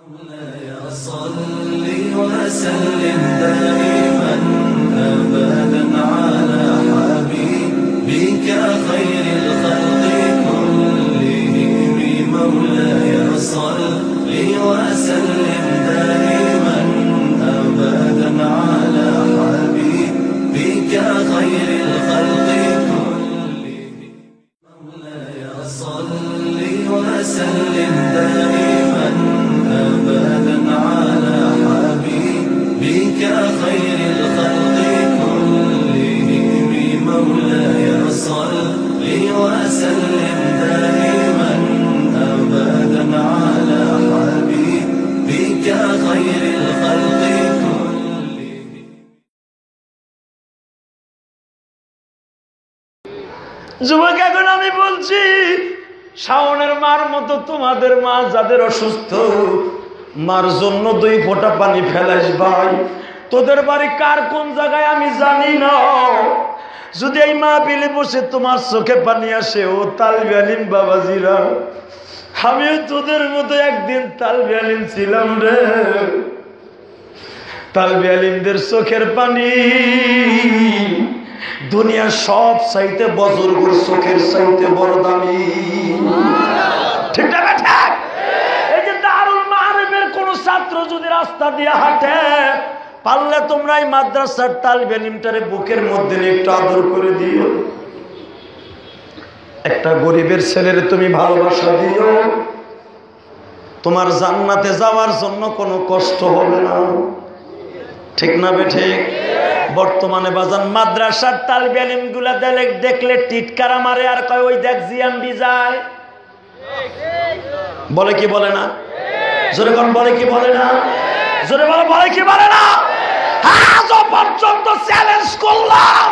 صل وسلم دائما أبدا على حبيبك خير الخلق كلهم مولاي صل وسلم دائما أبدا على حبيبك خير الخلق كلهم مولاي صل وسلم دائما أبدا على حبيبك خير الخلق كلهم مولاي صل وسلم دائما أبدا على حبيبك خير الخلق كلهم. যুবক, এখন আমি বলছি, শাওনের মার মতো তোমাদের মা যাদের অসুস্থ, মার জন্য 2 ফোঁটা পানি ফেলাইস ভাই। তোদের বাড়ি কার কোন জায়গায় আমি জানি না, যদি এই মা পিলে বসে তোমার চোখে পানি আসে, ও তালবি আলিম বাবাজিরা, আমিও তোদের মতো একদিন তালবি আলিম ছিলাম রে। তালবি আলিমদের চোখের পানি দুনিয়ার সব চাইতে বজরগুর চোখের চাইতে বড় দামি। ঠিক না ঠিক? এই যে দারুল মাআরিফের কোন ছাত্র যদি রাস্তা দিয়ে হাঁটে, পারলে তোমরা এই মাদ্রাসার তালিবে ইলমটারে বুকের মধ্যে নিয়ে একটু আদর করে দিও। একটা গরিবের ছেলের তুমি ভালোবাসা দিও, তোমার জান্নাতে যাওয়ার জন্য কোনো কষ্ট হবে না। ঠিক না বে ঠিক? বর্তমানে বাজান মাদ্রাসার তালিবে ইলমগুলা দেখলে টিটকারা মারে আর কয়, ওই দেখ জিএমবি যায়। বলে কি বলে না? জোরে কোন বলে কি বলে না? জোরে বলে বলে কি বলে না? আজ পর্যন্ত চ্যালেঞ্জ করলাম,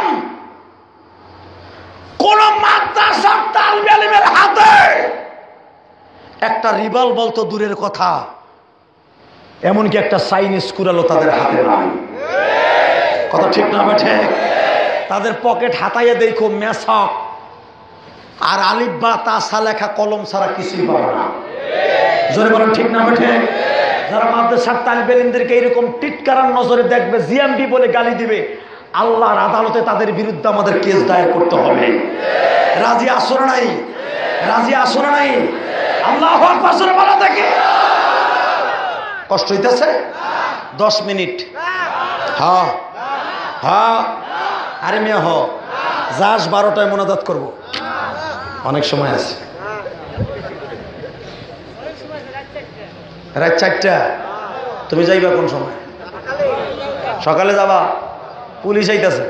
কোন মাদ্রাসার তালিবে ইলমের হাতে একটা রিভলভার তো দূরের কথা, এমনকি একটা চাইনিজ কুড়ালও তাদের হাতে নাই। কথা ঠিক না বেঠে? তাদের পকেট হাতাইয়ে দেখো মেসক আর আলিফ বা তাসা লেখা কলম ছাড়া কিছুই পাবে না। জোরে বলেন ঠিক না বেঠে? যারা মাদ্রাসার তালিবে ইলমদেরকে এরকম টিটকারার নজরে দেখবে, জিএমবি বলে গালি দিবে, আল্লাহর আদালতে তাদের বিরুদ্ধে আমাদের কেস দায়ের করতে হবে। রাজি আসো না নাই? রাজি আসো না নাই? আল্লাহু আকবার জোরে বলা দেখে। কষ্ট হইতেছে? 10 মিনিট। হ্যাঁ হ্যাঁ, আরে মেয়ে হ, যাস 12টায় মোনাজাত করবো, অনেক সময় আছে। রাত 4টা। তুমি যাইবা কোন সময়? সকালে যাবা? পুলিশ আইতেছে,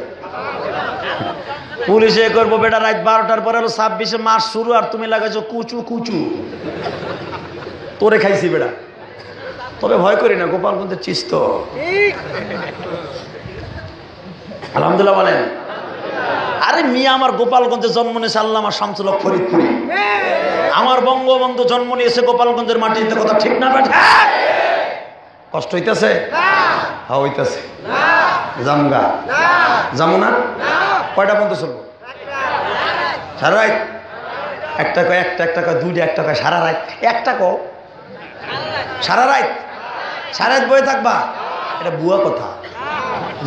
পুলিশে করবো বেটা রাত 12টার পরে 26 মাস শুরু, আর তুমি লাগাইছো কুচু কুচু। তোরে খাইছি বেটা, তবে ভয় করি না, গোপালগঞ্জের চিস্ত। আলহামদুলিল্লাহ বলেন। আরে মিয়া, আমার গোপালগঞ্জে জন্ম নিয়েছে আল্লামা শামসুল হক ফরিদপুরে, আমার বঙ্গবন্ধু জন্ম নিয়েছে গোপালগঞ্জের মাটিতে। কথা ঠিক না বেটা? কষ্ট হইতেছে? হ্যাঁ হইতেছে। জামগা যাবো না? কয়টা পর্যন্ত চলবো? সারা রাত? একটা কয়, একটা কয়, 2টা, একটা কয় সারা রাত, একটা কো সারা রাত। সারা রাত বয়ে থাকবা, এটা বুয়া কথা,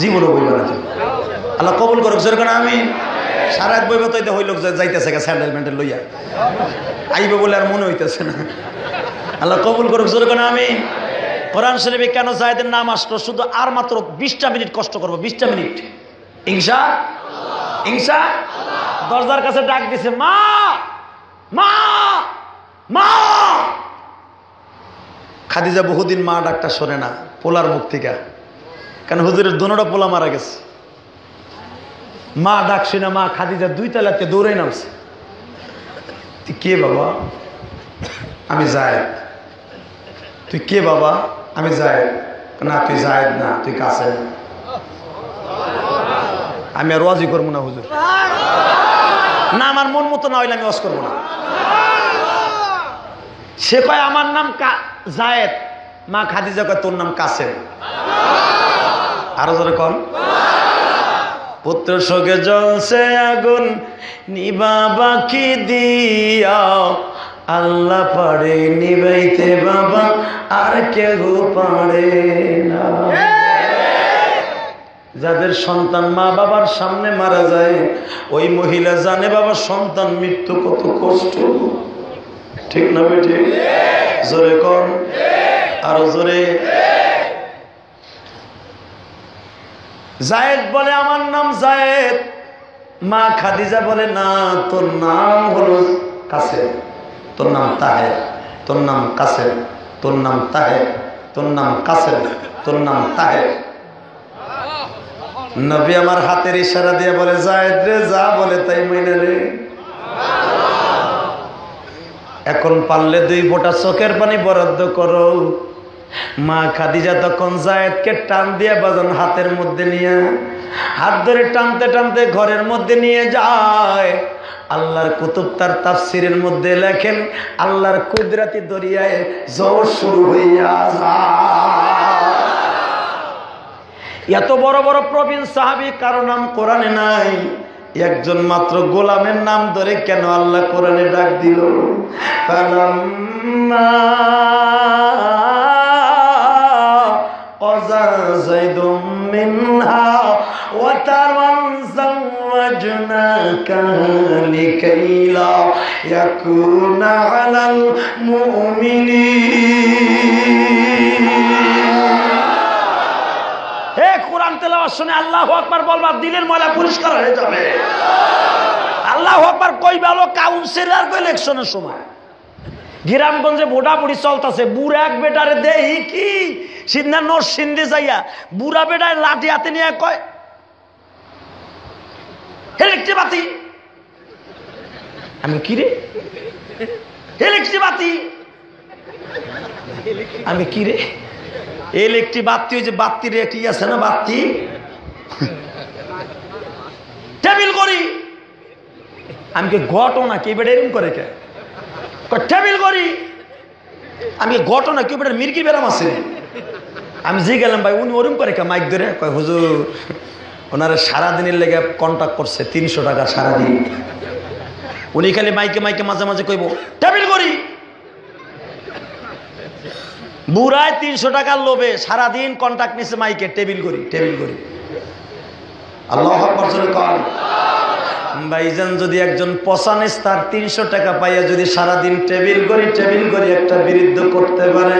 জীবনও বইবা না। আল্লাহ কবুল করুক জোরে কোন আমি। সারা রাত বইবা তো হইল যাইতেছে স্যান্ডেল ম্যান্ডেল লইয়া, আইবে বলে আর মনে হইতেছে না। আল্লাহ কবুল করুক জোরে কোন আমি। কোরআন শরীফে কেন জায়েদের নাম আসলো? শুধু আর মাত্র 20টা মিনিট কষ্ট করবো, 20টা মিনিট ইনশাআল্লাহ। ইনশাআল্লাহ। দরজার কাছে ডাক দিছে, মা মা মা। খাদিজা বহুদিন মা ডাকটা শোনে না, পোলার মুখ থেকে, কারণ হুজুরের দোনোটা পোলা মারা গেছে। মা ডাকছে না, মা খাদিজা 2 তলাতে দৌড়ে নামছে। তুই কে বাবা? আমি যায়েদ। তুই কে বাবা? আমি যায়েদ। না তুই যায়েদ না, তুই কাছে। আমি আর ওয়াজি করবো না হুজুর, না আমার মন মতো না হইলে আমি ওয়াজ করবো না। সে কয় আমার নাম যায়েদ, মা খাদিজা কয় তোর নাম কাসেম। আরো জোরে কন। পুত্র শোকে জ্বলছে আগুন, নিবা বাকি দিয়া আল্লাহ পারে নিবাইতে বাবা, আর কেউ পারে না। যাদের সন্তান মা বাবার সামনে মারা যায়, ওই মহিলা জানে বাবা সন্তান মৃত্যু কত কষ্ট। ঠিক না বেঠে? জোরে কর, আরো জোরে। জায়েদ বলে আমার নাম জায়েদ। মা খাদিজা বলে না, তোর নাম হলো কাসেম, তোর নাম তাহের, তোর নাম কাসেম, তোর নাম তাহের, তোর নাম কাসেম, তোর নাম তাহের। নবী আমার হাতের ইশারা দিয়ে বলে জায়েদ রে যা বলে তাই মাইনে রে। এখন পারলে 2 ফোঁটা চোখের পানি বরাদ্দ করো। মা খাদিজা তখন জায়েদকে টান দিয়ে বাজান হাতের মধ্যে নিয়ে, হাত ধরে টানতে টানতে ঘরের মধ্যে নিয়ে যায়। আল্লাহর কুতুব তার তাফসিরের মধ্যে লেখেন, আল্লাহর কুদরতি দরিয়ায় জোর শুরু হইয়া যায়। এত বড় বড় প্রবীণ সাহাবী কারো নাম কোরআনে নাই, একজন মাত্র গোলামের নাম ধরে কেন আল্লাহ কোরআনে ডাক দিল? ফালাম্মা قضى زيد منها وطرا زوجناك لكي لا يكون على المؤمنين। হে কোরআন তেলাওয়াত শুনে আল্লাহু আকবার বলবা, দিলের ময়লা পরিষ্কার হয়ে যাবে। আল্লাহু আকবার কই ভালো কাউন্সিলর কই ইলেকশনের সময় গ্রামগঞ্জে ভোটাভুটি চলতেছে, বুড়া এক বেটারে দেই কি সিদ্ধা নোট সিন্ধে যাইয়া বুড়া বেটায় লাঠি হাতে নিয়ে কয় ইলেকট্রিক বাতি। আমি কি রে ইলেকট্রিক বাতি, আমি কি রে ইলেকট্রিক বাতি, ওই যে বাতির একটি আছে না বাতি, টেবিল করি। আমি কি ঘটনা কি বেটা এরকম করে কে টেবিল করি, আমি ঘটনা কি বেটার মির্কি বেরাম আছে। আমি যে গেলাম ভাই উনি ওরম করে কে মাইক ধরে কয় হুজুর ওনারা সারাদিনের লেগে কন্ট্যাক্ট করছে 300 টাকা সারাদিন। উনি খালি মাইকে মাইকে মাঝে মাঝে কইব টেবিল করি। বুড়ায় 300 টাকার লোভে সারাদিন কন্ট্যাক্ট নিছে মাইকে টেবিল করি টেবিল করি। আল্লাহু আকবার জোরে কর। ভাইজান যদি একজন পচানিস তার 300 টাকা পাইয়া যদি সারাদিন টেবিল করি একটা বিরুদ্ধ করতে পারে,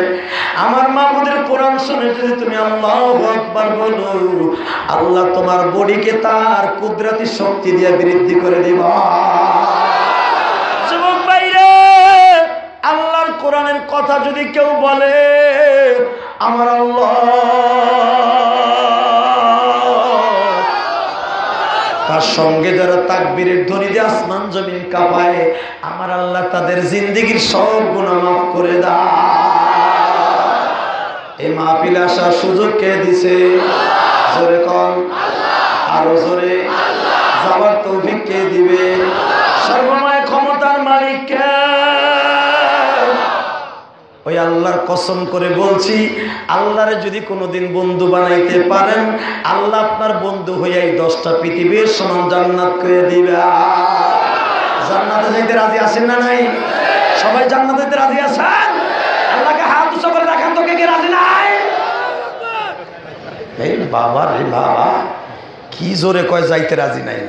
আমার মাহমুদের কোরআন শুনে যদি তুমি আল্লাহু আকবার বলো, আল্লাহ তোমার বডিকে তার কুদরতি শক্তি দিয়ে বৃদ্ধি করে দিবা। যুবক ভাইরা, আল্লাহর কোরআনের কথা যদি কেউ বলে, আমার আল্লাহ তার সঙ্গে যারা তাকবীরের ধ্বনি দিয়ে আসমান জমিন কাঁপায়, আমার আল্লাহ তাদের জিন্দেগীর সব গুনাহ মাফ করে দেয়। এই মাহফিলে আসার সুযোগ কে দিছে? জোরে কর, আরো জোরে। যাবার তৌফিক কে দিবে? সর্বময় ক্ষমতার মালিক কে? ওই আল্লাহর কসম করে বলছি, আল্লাহরে যদি কোনোদিন বন্ধু বানাইতে পারেন, আল্লাহ আপনার বন্ধু হইয়াই 10টা পৃথিবীর সমান জান্নাত করে দিবে। জান্নাতে যাইতে রাজি আছেন না নাই? সবাই জান্নাতে যেতে রাজি আছেন? আল্লাহকে হাত উঁচু করে রাখেন তো, কে কে রাজি নাই? এই বাবা রে বাবা, কি জোরে কয় যাইতে রাজি নাই।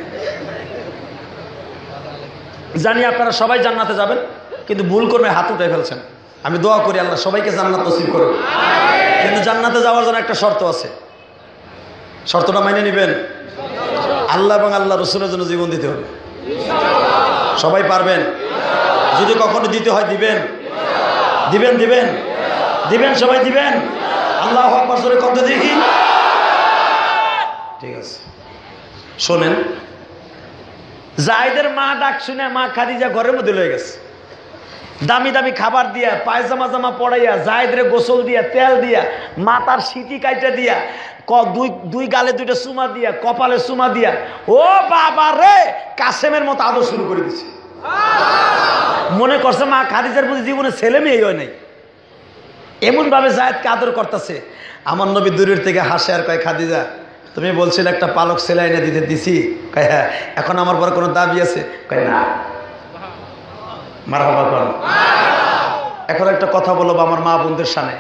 জানি আপনারা সবাই জান্নাতে যাবেন, কিন্তু ভুল করবে হাত উঠে ফেলছেন। আমি দোয়া করি আল্লাহ সবাইকে জান্নাত নসিব করুন, কিন্তু জান্নাতে যাওয়ার জন্য একটা শর্ত আছে। শর্তটা মেনে নেবেন? আল্লাহ এবং আল্লাহ রসুলের জন্য জীবন দিতে হবে। সবাই পারবেন? যদি কখনো দিতে হয় দিবেন? দিবেন দিবেন দিবেন সবাই দিবেন? আল্লাহু আকবার জোরে কত দেখি। ঠিক আছে, শোনেন, জায়েদের মা ডাক শুনে মা খাদিজা ঘরের মধ্যে লয়ে গেছে। দামি দামি খাবার দিয়া, পায়জামা জামা পড়াইয়া, জায়েদরে গোসল দিয়া, তেল দিয়া, মাথার সিটি কাইটা দিয়া, দুই গালে 2টা চুমা দিয়া, কপালে চুমা দিয়া, ও বাবা রে কাসেমের মতো আদর শুরু করে দিছে। মনে করছে মা খাদিজার প্রতি জীবনে ছেলে মেয়ে হয় নাই, এমন ভাবে জায়েদকে আদর করতেছে। আমার নবী দূরের থেকে হাসে আর কয়, খাদিজা তুমি বলছিলে একটা পালক সেলাই এনে দিছি। কয় হ্যাঁ। এখন আমার পর কোনো দাবি আছে? কয় না। মারহাবা কর। এখন একটা কথা বলবো আমার মা বোনদের সামনে,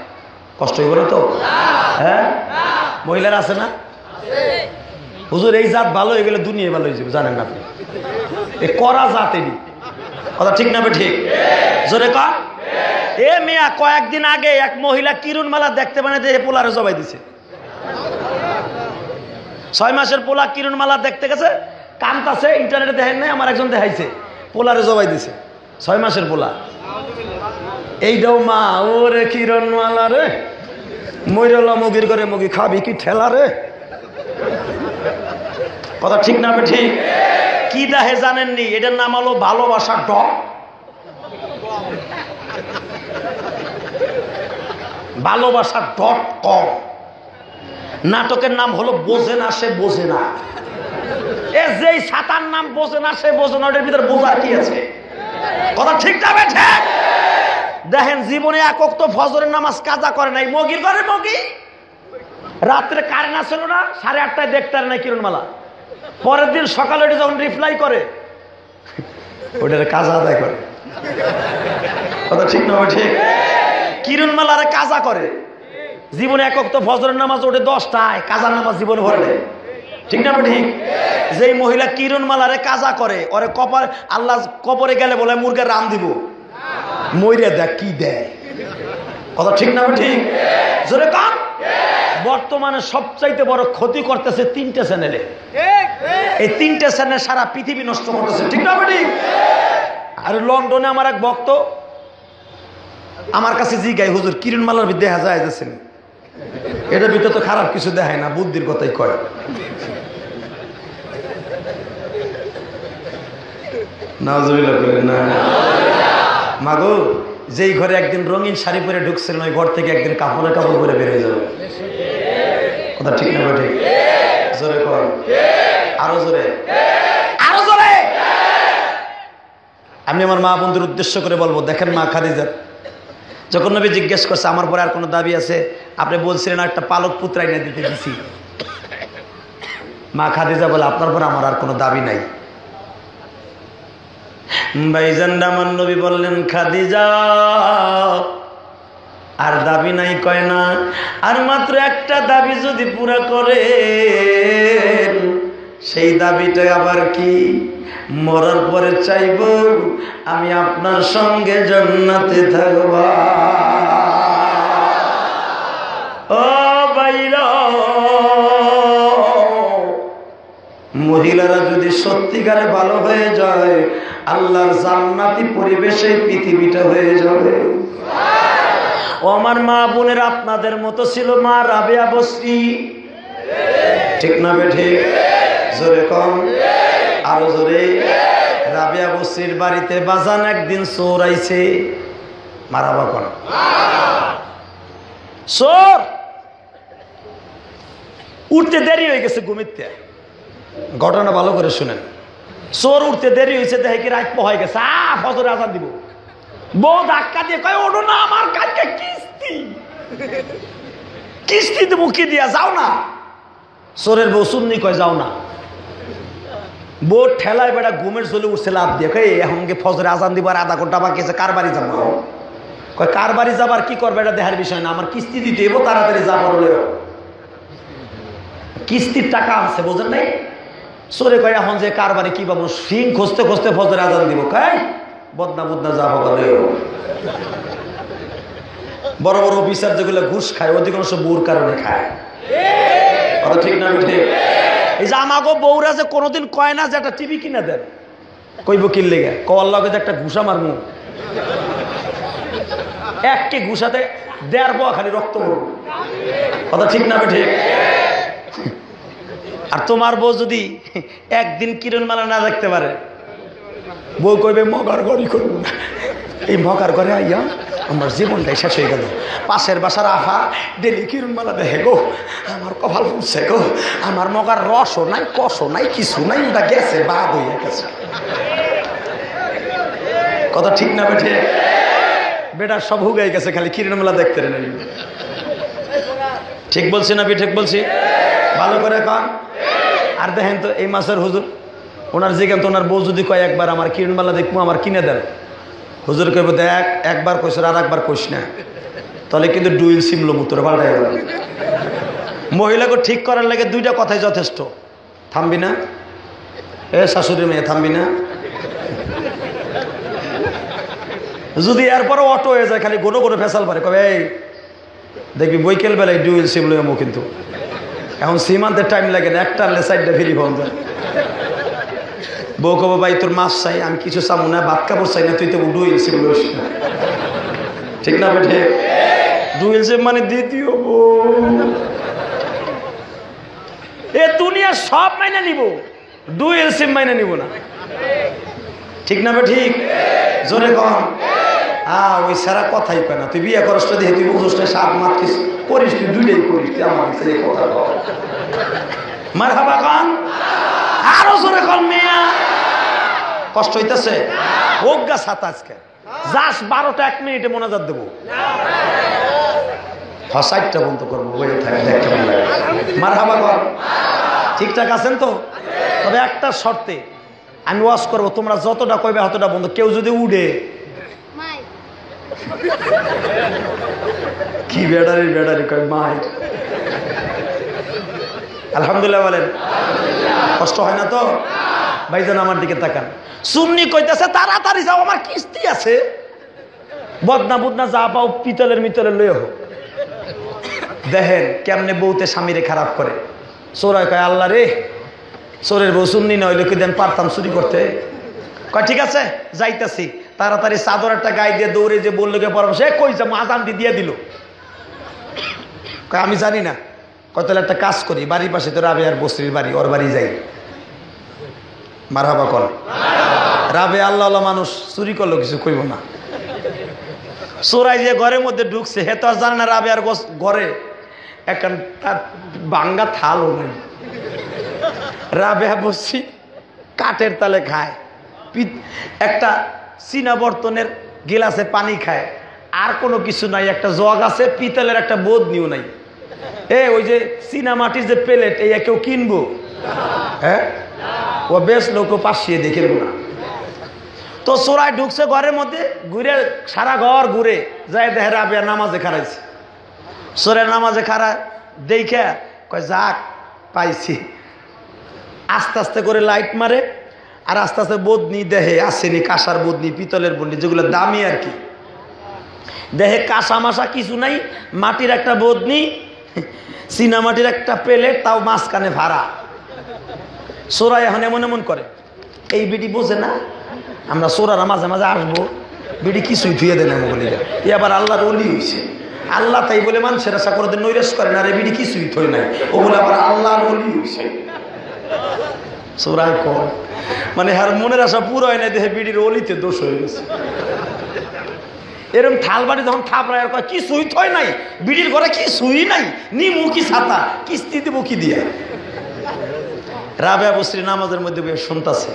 কষ্ট হইব না তো? হ্যাঁ, মহিলারা আছে না? হুজুর এই জাত ভালো হয়ে গেলে দুনিয়া ভালো হয়ে যাবে, জানেন না আপনি? এই করা জাত এনি কথা ঠিক না? ঠিক জোরে কর। এ মিয়া, কয়েকদিন আগে এক মহিলা কিরুন মালা দেখতে মানে পোলারে জবাই দিছে। 6 মাসের পোলা কিরুন মালা দেখতে গেছে, কান্তাছে, ইন্টারনেটে দেখেন নাই, আমার একজন দেখাইছে, পোলারে জবাই দিছে 6 মাসের পোলা। এইটাও মা, ওরে কিরণ মালা রে, মইরলা মুগির করে মুগি খাবি কি ঠেলা রে, কথা ঠিক না? ঠিক। কি দাহে জানেননি? এটার নাম হলো ভালোবাসা ডট। ভালোবাসা .com। নাটকের নাম হলো বোঝে না সে বোঝে না। এ যেই সাতার নাম বোঝে না সে বোঝে না, ওটার ভিতরে বোঝার কি আছে? কথা ঠিক যাবে? ঠিক। দেখেন, জীবনে এক ওয়াক্ত ফজরের নামাজ কাজা করে নাই, মগির করে মগি। রাত্রে কারেন্ট আসছিল না, 8:30টায় দেখতে আর নাই কিরণমালা। পরের দিন সকালে ওটা যখন রিপ্লাই করে, ওটার কাজা আদায় করে। কথা ঠিক না? ঠিক। কিরণমালারে কাজা করে। জীবনে এক ওয়াক্ত ফজরের নামাজ ওঠে 10টায়, কাজার নামাজ জীবনে ভরে নেয়, ঠিক না? ঠিক। যেই মহিলা কিরণমালারে কাজা করে, ওরে কপাল আল্লাহ কবরে গেলে বলে মুরগের রাম দিব, মইরা দেখ কি দেয়। কথা ঠিক না? ঠিক জোরে কান। বর্তমানে সবচাইতে বড় ক্ষতি করতেছে 3টে চ্যানেলে। এই 3টে চ্যানেল সারা পৃথিবী নষ্ট করতেছে, ঠিক না? ঠিক। আর লন্ডনে আমার এক ভক্ত আমার কাছে জিগাই, হুজুর কিরণমালার দেখা যায় যাচ্ছেন, এটার ভিতরে তো খারাপ কিছু দেখায় না, বুদ্ধির কথাই কয়। না মাগো, যেই ঘরে একদিন রঙিন শাড়ি পরে ঢুকছিলেন, ওই ঘর থেকে একদিন কাপড়ে কাপড় পরে বেরিয়ে যাবে। কথা ঠিক না? ঠিক জোরে কর, আরো জোরে, আরো জোরে। আমি আমার মা বন্ধুর উদ্দেশ্য করে বলবো, দেখেন মা খাদিজা যখন নবী জিজ্ঞেস করছে আমার পরে আর কোনো দাবি আছে, আপনি বলছিলেন একটা পালক পুত্র আইনা দিতে দিছি। মা খাদিজা বলে, আপনার পরে আমার আর কোনো দাবি নাই। ভাইজান আমার নবী বললেন, খাদিজা আর দাবি নাই কয় না, আর মাত্র একটা দাবি যদি পুরা করে, সেই দাবিটা আবার কি? মরার পরে চাইব আমি আপনার সঙ্গে জান্নাতে থাকব। ও ভাইরা, মহিলারা যদি সত্যিকারে ভালো হয়ে যায়, আল্লাহর জান্নাতি পরিবেশে পৃথিবীটা হয়ে যাবে। ও আমার মা বোনের, আপনাদের মতো ছিল মা রাবেয়া বসরি, ঠিক না? ঠিক জোরে কম, আরো জোরে। রাবেয়া বসরির বাড়িতে বাজান একদিন চোর আইছে, মারাবা কোন চোর। উঠতে দেরি হয়ে গেছে ঘুমিতে, ঘটনা ভালো করে শুনেন। চোর উঠতে দেরি হয়েছে, দেখে কি রাত হয়ে গেছে, ফজরে আজান দিব। বউ ধাক্কা দিয়ে কয়, ওঠো না, আমার কালকে কিস্তি, কিস্তিতে মুখি দিয়া যাও না। চোরের বউ শুননি কয়, যাও না। বউ ঠেলায় বেড়া ঘুমের চলে উঠছে লাভ দিয়ে, কয় এখন ফজরে আজান দিব, আর আধা ঘন্টা বাকি আছে, কার বাড়ি যাবো? কয় কার বাড়ি যাবার কি করবে এটা দেখার বিষয় না, আমার কিস্তি দিতে এবো, তাড়াতাড়ি যাবো। কিস্তির টাকা আছে, বোঝেন নাই? চোরে কয় এখন যে কার বাড়ি কি পাবো, সিং খুঁজতে খুঁজতে ফজরে আজান দিব, কয় বদনা বদনা যাবো। বড় বড় অফিসার যেগুলো ঘুষ খায়, অধিকাংশ বউর কারণে খায়, কথা ঠিক না? ঠিক। এই যে আমাগো বউরা যে কোনোদিন কয় না যে একটা টিভি কিনে দেন, কইব কিনলে লেগে কওয়ার লগে যে একটা ঘুষা মারমু, এককে ঘুষাতে 1.5 পোয়া খালি রক্ত মরব, কথা ঠিক না? ঠিক। আর তোমার বউ যদি একদিন কিরণমালা না দেখতে পারে, বউ কইবে মগার ঘরই করব না। এই মগার ঘরে আইয়া আমার জীবনটাই শেষ হয়ে গেল। পাশের বাসার আফা ডেলি কিরণমালা দেখে গো, আমার কপাল ফুটছে গো, আমার মগার রসও নাই, কষও নাই, কিছু নাই, ওটা গেছে, বাদ হইয়া গেছে। কথা ঠিক না? বেঠে বেটার সব হুগাই গেছে, খালি কিরণমালা দেখতে নেই। ঠিক বলছি না? ঠিক বলছি, ভালো করে কন। আর দেখেন তো এই মাসের হুজুর, ওনার যেখান তো ওনার বউ যদি কয় একবার আমার কিরণমালা দেখবো, আমার কিনে দেন, হুজুর কইব দেখ একবার কইস আর একবার কইস না, তাহলে কিন্তু ডুইল সিমলো মুতরে পাল্টাই গেল। মহিলাকে ঠিক করার লাগে দুইটা কথাই যথেষ্ট। থামবি না এ শাশুড়ি মেয়ে, থামবি না? যদি এরপরে অটো হয়ে যায় খালি গোনো গোনো ফেসাল পারে, কবে এই দেখবি বৈকেল বেলায় ডুইল সিম লইমো, কিন্তু এখন সিম আনতে টাইম লাগে না, একটা আনলে সাইডটা ফিরি পাওয়া যায়। বউ কব ভাই তোর মাছ চাই, আমি কিছু চাবো না, ভাত কাপড় চাই না, তুই তো ডুইল সিম লইস না। ঠিক না বেঠে? ডুইল সিম মানে দ্বিতীয় বউ। এ দুনিয়া সব মাইনে নিব, ডুইল সিম মাইনে নিব না। ঠিক না বে ঠিক? জোরে কম। ওই সারা কথাই কয় না। তুই বিয়ে করস না দেখে তুই বুঝোস না, সাত মাত্রিস করিস, তুই দুইটাই করিস, তুই আমার কাছে কথা কর। মারহাবা কন, আরো জোরে কন মিয়া। কষ্ট হইতেছে? অজ্ঞা সাত আজকে যাস 12টা 1 মিনিটে মোনাজাত দেবো, 60টা বন্ধ করবো, বইয়ে থাকে দেখতে ভালো লাগে। মারহাবা কন, ঠিকঠাক আছেন তো? তবে একটা শর্তে আমি ওয়াজ করবো, তোমরা যতটা কইবে ততটা বন্ধ। কেউ যদি উড়ে কি বেড়ারি বেড়ারি কয় মাই, আলহামদুলিল্লাহ বলেন। কষ্ট হয় না তো? ভাইজান আমার দিকে তাকান। সুন্নি কইতেছে তাড়াতাড়ি যাও, আমার কিস্তি আছে। বদনা বুদনা যা পাও পিতলের মিতলের লয়ে হোক। দেখেন কেমনে বউতে স্বামীরে খারাপ করে। চোরাই কয় আল্লাহ রে, চোরের বউ সুন্নি না হইলে কি দেন পারতাম চুরি করতে। কয় ঠিক আছে যাইতাছি। তাড়াতাড়ি চাদর একটা গায়ে দিয়ে দৌড়ে যে বললো কে পরামর্শ, সে কই যাবো, আজান দিয়ে দিল। কয় আমি জানি না। কয় তাহলে একটা কাজ করি, বাড়ির পাশে তো রাবেয়ার বস্তির বাড়ি, ওর বাড়ি যাই। মারহাবা কর। রাবে আল্লাহ মানুষ, চুরি করলো কিছু কইব না। চোরাই যে ঘরের মধ্যে ঢুকছে, হে তো আর জানে না রাবেয়ার ঘরে এখন তার ভাঙ্গা থালও নাই। রাবেয়া বসছি কাঠের তালে খায়, একটা চীনা বর্তনের গিলাসে পানি খায়, আর কোনো কিছু নাই। একটা জগ আছে, পিতলের একটা বদনিও নাই। ওই যে চীনা মাটির যে প্লেট, এই কেউ কিনবো? হ্যাঁ, ও বেশ লোক পাশিয়ে দেখে না। তো চোরাই ঢুকছে ঘরের মধ্যে, ঘুরে সারা ঘর ঘুরে যায়, দেখে রাবেয়া নামাজে খারাইছে। চোরের নামাজে খাড়া দেখে কয় যাক পাইছি। আস্তে আস্তে করে লাইট মারে, আর আস্তে আস্তে বদনি দেহে আসেনি, কাঁসার বদনি, পিতলের বদনি, যেগুলো দামি আর কি। দেহে কাঁসা মাসা কিছু নাই, মাটির একটা বদনি, চীনা মাটির একটা প্লেট, তাও মাঝখানে ভাড়া। চোরাই এখন এমন এমন করে, এই বিডি বোঝে না আমরা চোরারা মাঝে মাঝে আসবো, বিডি কিছুই ধুয়ে দেয় না বলিরা। এ আবার আল্লাহর ওলি হয়েছে, আল্লাহ তাই বলে মানুষের আশা করে নৈরাশ করে না, রে বিডি কিছুই থই নাই, ওগুলো আবার আল্লাহর ওলি হয়েছে। চোরাই কর মানে আর মনের আশা পুরো হয় না, দেখে বিডির অলিতে দোষ হয়ে গেছে। এরকম থালবাড়ি যখন থাপড়ায় আর কয় কিছুই থই নাই, বিডির ঘরে কিছুই নাই, নিমু কি ছাতা, কিস্তি দেবো কি দিয়ে। রাবেয়া বস্ত্রী নামাজের মধ্যে বসে শুনতাছে।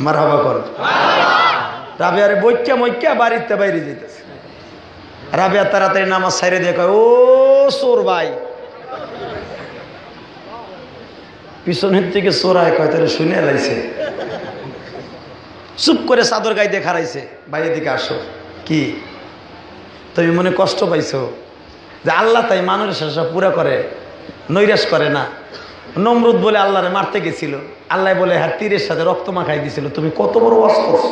মারহাবা কর। রাবেয়ারে বইক্যা মইক্যা বাড়িতে বাইরে যেতেছে। রাবেয়া তাড়াতাড়ি নামাজ ছাইরে দিয়ে কয়, ও চোর ভাই। পিছনের থেকে চোরায় কয় তাহলে শুনে লাইছে, চুপ করে চাদর গায়ে দিয়ে খারাইছে, বাইরের দিকে আসো। কি তুমি মনে কষ্ট পাইছো যে আল্লাহ তাই মানুষের আশা পুরা করে, নৈরাশ করে না। নমরুদ বলে আল্লাহরে মারতে গেছিল, আল্লাহ বলে হ্যাঁ তীরের সাথে রক্ত মাখাই দিছিল। তুমি কত বড় ওয়াজ করছো,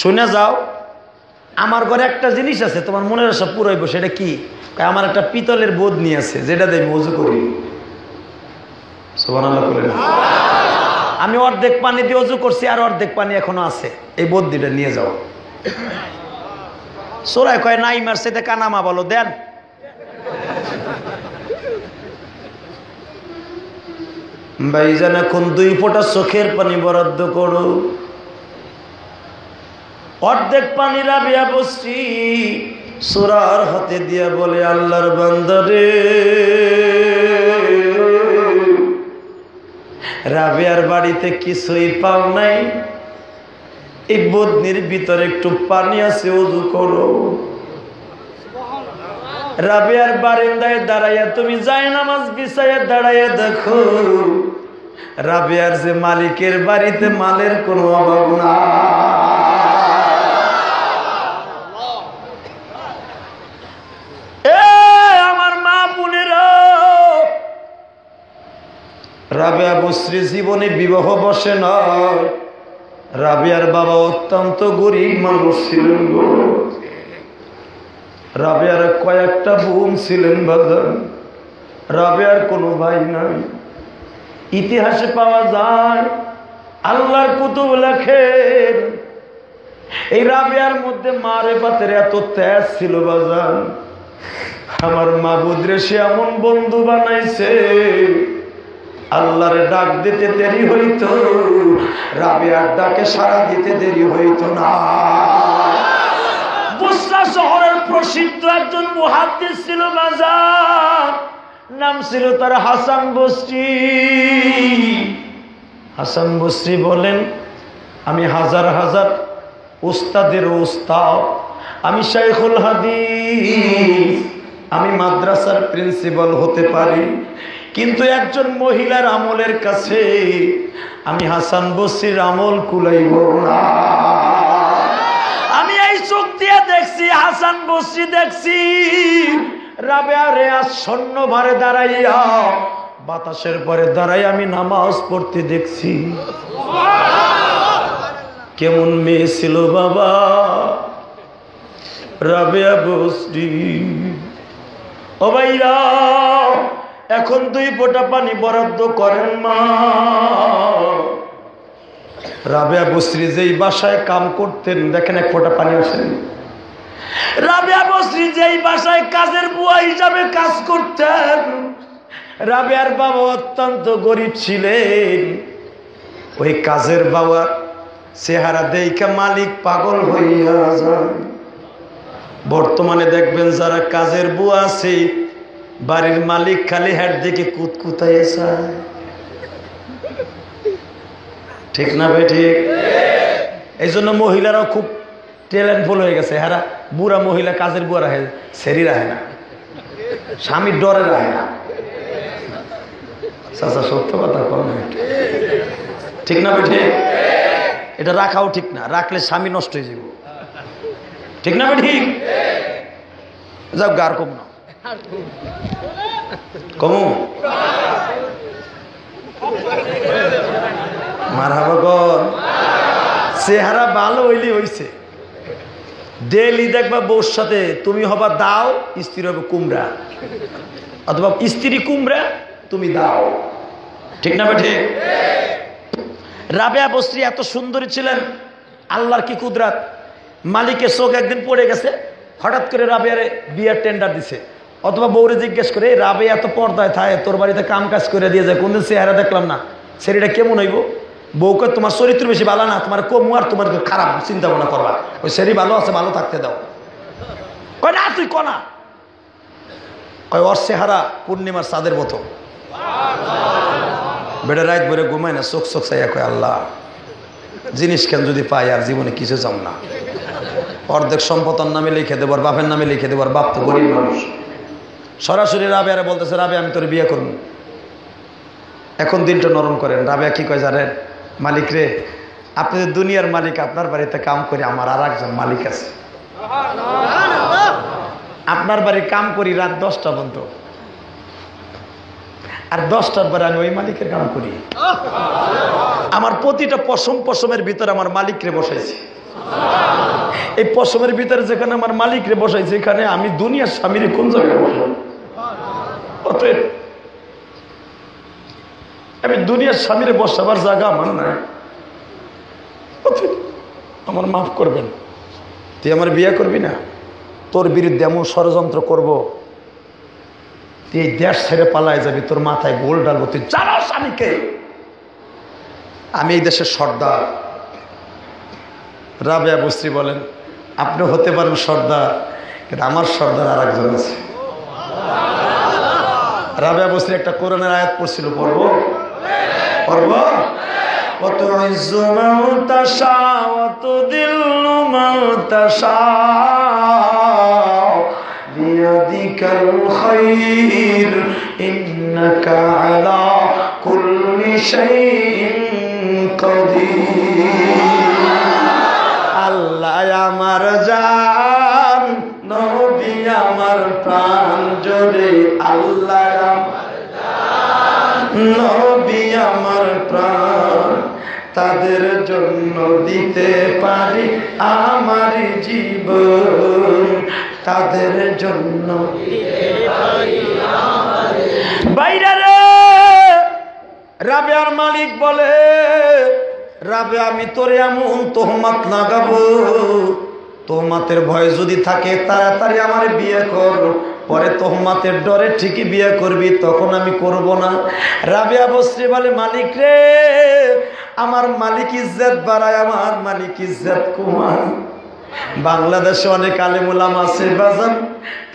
শুনে যাও। আমার ঘরে একটা জিনিস আছে, তোমার মনের আশা পুরাইব, সেটা কি? আমার একটা পিতলের বদনি আছে, যেটা দিয়ে ওযু করি। সুবহানাল্লাহ বলেন। আমি অর্ধেক পানি দিয়ে ওযু করছি, আর অর্ধেক পানি এখনো আছে, এই বদনিটা নিয়ে যাও। সোরাই কয় নাই মারছে, কানামা বলো দেন। ভাইজান এখন 2 ফোঁটা চোখের পানি বরাদ্দ করো। অর্ধেক পানি রাবেয়া বসছি সূরার হাতে দিয়া বলে, আল্লাহর বান্দা রে, রাবেয়ার বাড়িতে কিছুই পাও নাই, এই বদনির ভিতরে একটু পানি আছে, ওযু করো। রাবেয়ার বারান্দায় দাঁড়াইয়া তুমি যায় নামাজ বিছাইয়া দাঁড়াইয়া দেখো, রাবেয়ার যে মালিকের বাড়িতে মালের কোনো অভাব না। রাবেয়া বসরি জীবনে বিবাহ বসে নয়, রাবেয়ার বাবা অত্যন্ত গরিব মানুষ ছিলেন গো। রাবেয়ার কয়েকটা বোন ছিলেন বাজান, রাবেয়ার কোনো ভাই নাই। ইতিহাসে পাওয়া যায়, আল্লাহর কুতুব লেখেন এই রাবেয়ার মধ্যে মারেফাতের এত তেজ ছিল বাজান, আমার মাবুদরে সে এমন বন্ধু বানাইছে, আল্লাহর ডাক দিতে দেরি হইতো, রাবেয়ার ডাকে সাড়া দিতে দেরি হইতো না। বুসরা শহরের প্রসিদ্ধ একজন মুহাদ্দিস ছিল বাজার, নাম ছিল তার হাসান বসরি। হাসান বসরি বলেন, আমি হাজার হাজার উস্তাদের উস্তাদ, আমি শাইখুল হাদিস, আমি মাদ্রাসার প্রিন্সিপাল হতে পারি, কিন্তু একজন মহিলার আমলের কাছে আমি হাসান বসরির আমল কুলাইব না। আমি এই চোখ দিয়ে দেখছি, হাসান বসরি দেখছি রাবেয়া রেয়াজ স্বর্ণ ভারে দাঁড়াইয়া বাতাসের পরে দাঁড়াই আমি নামাজ পড়তে দেখছি। কেমন মেয়ে ছিল বাবা রাবেয়া বসরি। ও ভাইরা, এখন 2 ফোঁটা পানি বরাদ্দ করেন মা। রাবেয়া বসরি যেই বাসায় কাম করতেন, দেখেন 1 ফোঁটা পানি আসেন। রাবেয়া বসরি যেই বাসায় কাজের বুয়া হিসাবে কাজ করতেন, রাবেয়ার বাবা অত্যন্ত গরিব ছিলেন। ওই কাজের বাবা চেহারা দেখে মালিক পাগল হইয়া যায়। বর্তমানে দেখবেন যারা কাজের বুয়া আছে, বাড়ির মালিক খালি হেড দিকে কুতকুতায় যায়, ঠিক না ভাই? ঠিক। এই জন্য মহিলারাও খুব ট্যালেন্টফুল হয়ে গেছে। হ্যাঁ, বুড়া মহিলা কাজের বুয়া রাখে, সেরি রাখে না, স্বামীর ডরে রাখে না। চাচা সত্য কথা কম, ঠিক না ভাই? ঠিক। এটা রাখাও ঠিক না, রাখলে স্বামী নষ্ট হয়ে যাব, ঠিক না ভাই? ঠিক। যাও গার কম না, কমু মারহাবা কর। চেহারা ভালো হইলে হইছে। ডেলি দেখবা বউর সাথে তুমি হবা দাও, স্ত্রী হবে কুমড়া, অথবা স্ত্রী কুমড়া তুমি দাও, ঠিক না ভাই? ঠিক। রাবেয়া বসরি এত সুন্দরী ছিলেন, আল্লাহর কি কুদরাত। মালিকের চোখ একদিন পড়ে গেছে, হঠাৎ করে রাবেয়ারে বিয়ের টেন্ডার দিছে। অথবা বউরে জিজ্ঞেস করে, রাবেয়া এত পর্দায় থাকে, তোর বাড়িতে কাম কাজ করে দিয়ে যায়, কোনদিন চেহারা দেখলাম না, সেটা কেমন হইব? বউকে তোমার চরিত্র বেশি ভালো না, তোমার কমু আর তোমার খারাপ চিন্তা ভাবনা করবা, ওই সেরি ভালো আছে, ভালো থাকতে দাও। কয় না তুই কনা, কয় ওর চেহারা পূর্ণিমার চাঁদের মতো। বেটা রাত ভরে ঘুমায় না, চোখ চোখ চাইয়া কয় আল্লাহ জিনিস কেন যদি পাই আর জীবনে কিছু চাও না, অর্ধেক সম্পদের নামে লিখে দেবো, বাপের নামে লিখে দেবো, বাপ তো গরিব মানুষ। সরাসরি রাবেয়ারে বলতেছে, রাবেয়া আমি তোর বিয়ে করবো। এখন দিনটা নরম করেন। রাবেয়া কি কয় জানেন? মালিক রে, আপনি যে দুনিয়ার মালিক, আপনার বাড়িতে কাম করে আমার আর একজন মালিক আছে, আপনার বাড়ি কাম করি রাত 10টা পর্যন্ত, আর 10টার পরে আমি ওই মালিকের কাম করি। আমার প্রতিটা পশমের ভিতরে আমার মালিকরে বসাইছি। এই পশমের ভিতরে যেখানে আমার মালিকরে বসাইছি, এখানে আমি দুনিয়ার স্বামীর কোন জায়গায় বসাবো? অতএব আমি দুনিয়ার স্বামীরে বসাবার জায়গা আমার নাই, আমার মাফ করবেন। তুই আমার বিয়ে করবি না, তোর বিরুদ্ধে এমন ষড়যন্ত্র করব, তুই এই দেশ ছেড়ে পালায় যাবি, তোর মাথায় গোল ডালবো। তুই জানো স্বামীকে আমি এই দেশের সর্দার। রাবেয়া বসরি বলেন, আপনি হতে পারেন সর্দার, কিন্তু আমার সর্দার আর একজন আছে। রাবেয়া বসরি একটা কোরআনের আয়াত পড়ছিল, পড়বো? কত ইজ্জু মাউতাশা ওয়া তুদিল্লু মাউতাশা বিয়াদিকাল খায়র ইন্নাকা আলা কুল্লি শাইইন কাদির। আল্লাহ আমার জান, নবী আমার প্রাণ, জোরে আল্লাহ আমার জান, নবী আমার প্রাণ, তাদের জন্য দিতে পারি আমার জীবন, তাদের জন্য বাইরে রে। রাবেয়ার মালিক বলে, রাবে আমি তোরে এমন তোহমাত লাগাবো, তোহমাতের ভয় যদি থাকে তাড়াতাড়ি আমার বিয়ে কর, পরে তোহমাতের ডরে ঠিকই বিয়ে করবি, তখন আমি করব না। রাবেয়া বসরি বলে, মালিক রে, আমার মালিক ইজ্জত বাড়ায়, আমার মালিক ইজ্জত কমায়। বাংলাদেশে অনেক আলেম ওলামা আছে বাজান,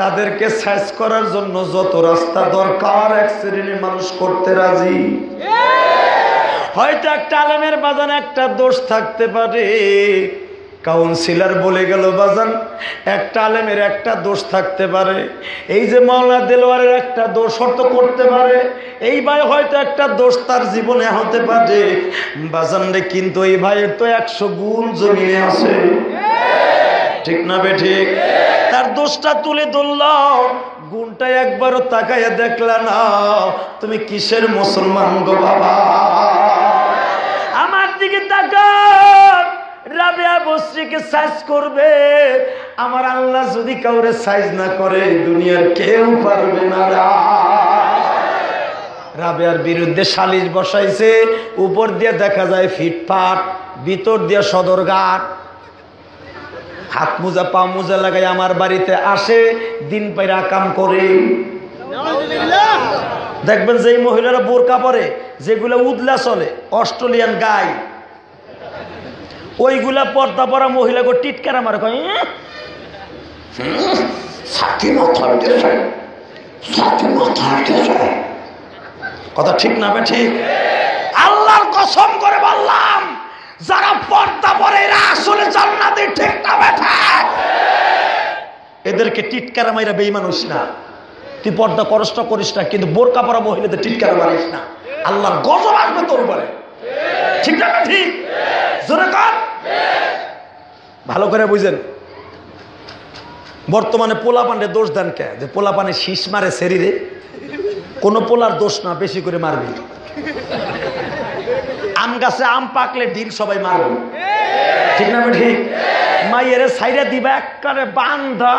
তাদেরকে সাইজ করার জন্য যত রাস্তা দরকার এক শ্রেণীর মানুষ করতে রাজি। হয়তো একটা আলেমের বাজান একটা দোষ থাকতে পারে, কাউন্সিলর বলে গেল বাজান একটা আলেমের একটা দোষ থাকতে পারে, এই যে মাওলানা দেলোয়ারের একটা দোষ হয়তো করতে পারে, এই ভাই হয়তো একটা দোষ তার জীবনে হতে পারে বাজান রে, কিন্তু এই ভাইয়ের তো 100 গুণ জমিনে আছে, ঠিক না বে ঠিক? তার দোষটা তুলে ধরল, গুণটা একবারও তাকাইয়া দেখলা না, তুমি কিসের মুসলমান গো বাবা? আমার দিকে তাকা, রাবেয়া বসরিকে সাইজ করবে, আমার আল্লাহ যদি কাউরে সাইজ না করে দুনিয়ার কেউ পারবে না। রাবেয়ার বিরুদ্ধে সালিশ বসাইছে, উপর দিয়ে দেখা যায় ফিটফাট, ভিতর দিয়ে সদরঘাট, হাত মোজা পা মোজা লাগাই আমার বাড়িতে আসে, দিন পাইরা কাম করে। দেখবেন যে মহিলারা বোরকা পরে, যেগুলো উদলা চলে, অস্ট্রেলিয়ান গাই, ওইগুলা পর্দা পরা মহিলাকে টিটকারা মারে, কয় কথা ঠিক না বে ঠিক? আল্লাহর কসম করে বললাম, যারা পর্দা পরে এরা আসলে জান্নাতে, ঠিক না বে ঠিক? এদেরকে টিটকারা মাইরা বেঈমান না। তুই পর্দা করস না করিস না, কিন্তু বোরকা পরা মহিলাদের টিটকারা মারিস না, আল্লাহর গজব আসবে তোর উপরে, ঠিক না বে ঠিক? জোরে কর, ভালো করে বুঝেন। বর্তমানে পোলা পান্ডে দোষ দেন কে, যে পোলা পানে শীষ মারে শরীরে, কোন পোলার দোষ না, বেশি করে মারবি। আম গাছে আম পাকলে ঢিল সবাই মারবে, ঠিক না ঠিক? মাইয়ের সাইরা দিবা একবারে বান্ধা,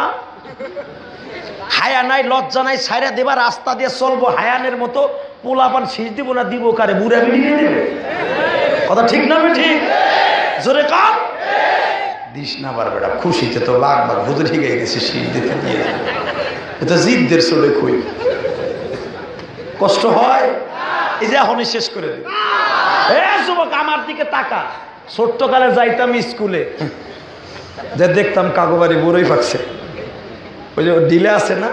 হায়া নাই লজ্জা নাই, সাইরা দিবা, রাস্তা দিয়ে চলবো হায়ানের মতো, পোলা পান শীষ দিব না, দিব কারে? বুড়া বিড়িয়ে দেবে, কথা ঠিক না ঠিক? জোরে কর, দিস না বার বেড়া, খুশিতে তো লাগবার হুজুর হিগে গেছে শীষ দিতে দিয়ে, এটা জিদদের চলে খুই কষ্ট হয়, এই যে এখনই শেষ করে দিই। যুবক আমার দিকে তাকা, ছোট্টকালে যাইতাম স্কুলে, যে দেখতাম কাগোবাড়ি বড়ই পাকছে, ওই যে ডিলে আছে না,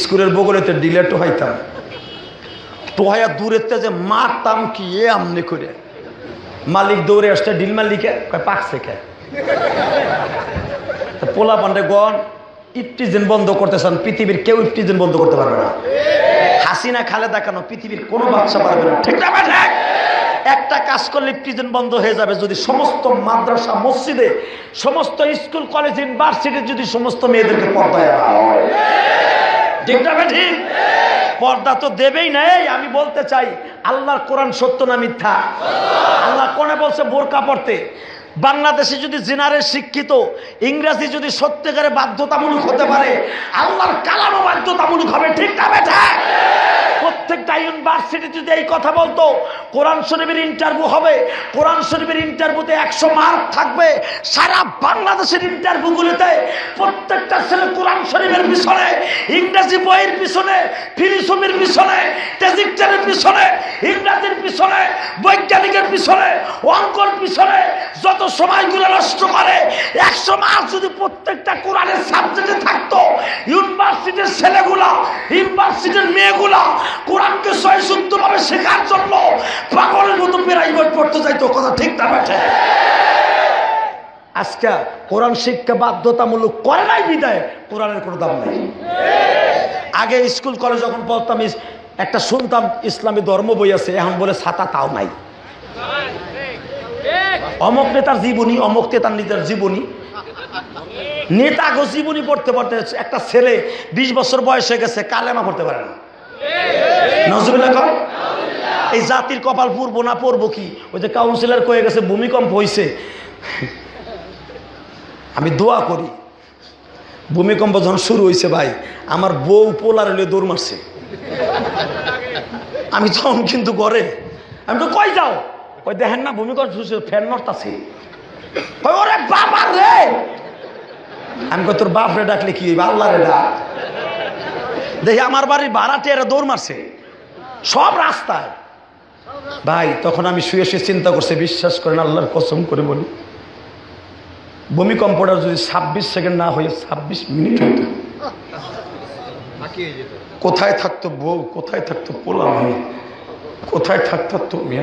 স্কুলের বগলেতে ডিলে টোহাইতাম, টোহাইয়া দূরের যে মারতাম কি আমনে করে, মালিক দৌড়ে আসছে, ডিল মালিকে কয় পাকছে কে? পোলা পান্ডে গন ইফটিজেন বন্ধ করতেছেন, পৃথিবীর কেউ ইফটিজেন বন্ধ করতে পারবে না, হাসিনা খালেদা কেন, পৃথিবীর কোনো বাচ্চা পারবে না, ঠিক না ঠিক? একটা কাজ করলে ইফটিজেন বন্ধ হয়ে যাবে, যদি সমস্ত মাদ্রাসা মসজিদে, সমস্ত স্কুল কলেজ ইউনিভার্সিটি যদি সমস্ত মেয়েদেরকে পর্দায় আনা হয়, ঠিক না ঠিক? পর্দা তো দেবেই না। আমি বলতে চাই, আল্লাহর কোরআন সত্য না মিথ্যা? আল্লাহ কোনে বলছে বোরকা পড়তে? বাংলাদেশে যদি জিনারের শিক্ষিত, ইংরেজি যদি সত্যিকারে বাধ্যতামূলক হতে পারে, আল্লাহর কালামও বাধ্যতামূলক হবে, ঠিক না বেটা? প্রত্যেকটা ইউনিভার্সিটি যদি এই কথা বলতো, কোরআন শরীফের ইন্টারভিউ হবে, কোরআন শরীফের ইন্টারভিউতে 100 মার্ক থাকবে, সারা বাংলাদেশের ইন্টারভিউগুলিতে প্রত্যেকটা ছেলে কোরআন শরীফের পিছনে, ইংরেজি বইয়ের পিছনে, ফিলোসফির পিছনে, টেজিকচারের পিছনে, ইংরেজির পিছনে, বৈজ্ঞানিকের পিছনে, অঙ্কর পিছনে যত সময়গুলো নষ্ট করে, 100 মার্ক যদি প্রত্যেকটা কোরআনের সাবজেক্টে থাকতো, ইউনিভার্সিটির ছেলেগুলা, ইউনিভার্সিটির মেয়েগুলা কোরআনকে সহিষ্ণুভাবে শেখার জন্য পাগলের মতো প্রাইভেট পড়তে যাইতো, কথা ঠিক না বেঠে? আজকে কোরআন শিক্ষা বাধ্যতামূলক করে নাই বিদায় কোরআনের কোনো দাম নাই। আগে স্কুল কলেজ যখন পড়তাম, একটা শুনতাম ইসলামী ধর্ম বই আছে, এখন বলে ছাতা তাও নাই। অমুক নেতার জীবনী, অমুক নেতার নেতার জীবনী, নেতাগো জীবনী পড়তে পড়তে একটা ছেলে 20 বছর বয়স হয়ে গেছে, কালেমা পড়তে পারে না। নজরুল্লাহ কর এই জাতির কপাল পুরবো না পড়বো কি? ওই যে কাউন্সিলর কয়ে গেছে ভূমিকম্প হয়েছে, আমি দোয়া করি ভূমিকম্প যখন শুরু হয়েছে ভাই আমার বউ পোলার হলে দৌড় মারছে। আমি তখন কিন্তু ঘরে, আমি তো কই যাও, ওই দেখেন না ভূমিকম্প শুরু, ফ্যান নড়তাছে। ওরে বাবা রে, আমি কই তোর বাপ রে ডাকলে কি আল্লাহ রে ডাক। দেখি আমার বাড়ির ভাড়াটে এরা দৌড় মারছে সব রাস্তায়। ভাই তখন আমি শুয়ে শুয়ে চিন্তা করছি, বিশ্বাস করেন আল্লাহর কসম করে বলি, ভূমিকম্পটা যদি 26 সেকেন্ড না হয়ে 26 মিনিট হইত, কোথায় থাকতো বউ, কোথায় থাকতো পোলা, কোথায় থাকতো তুমি?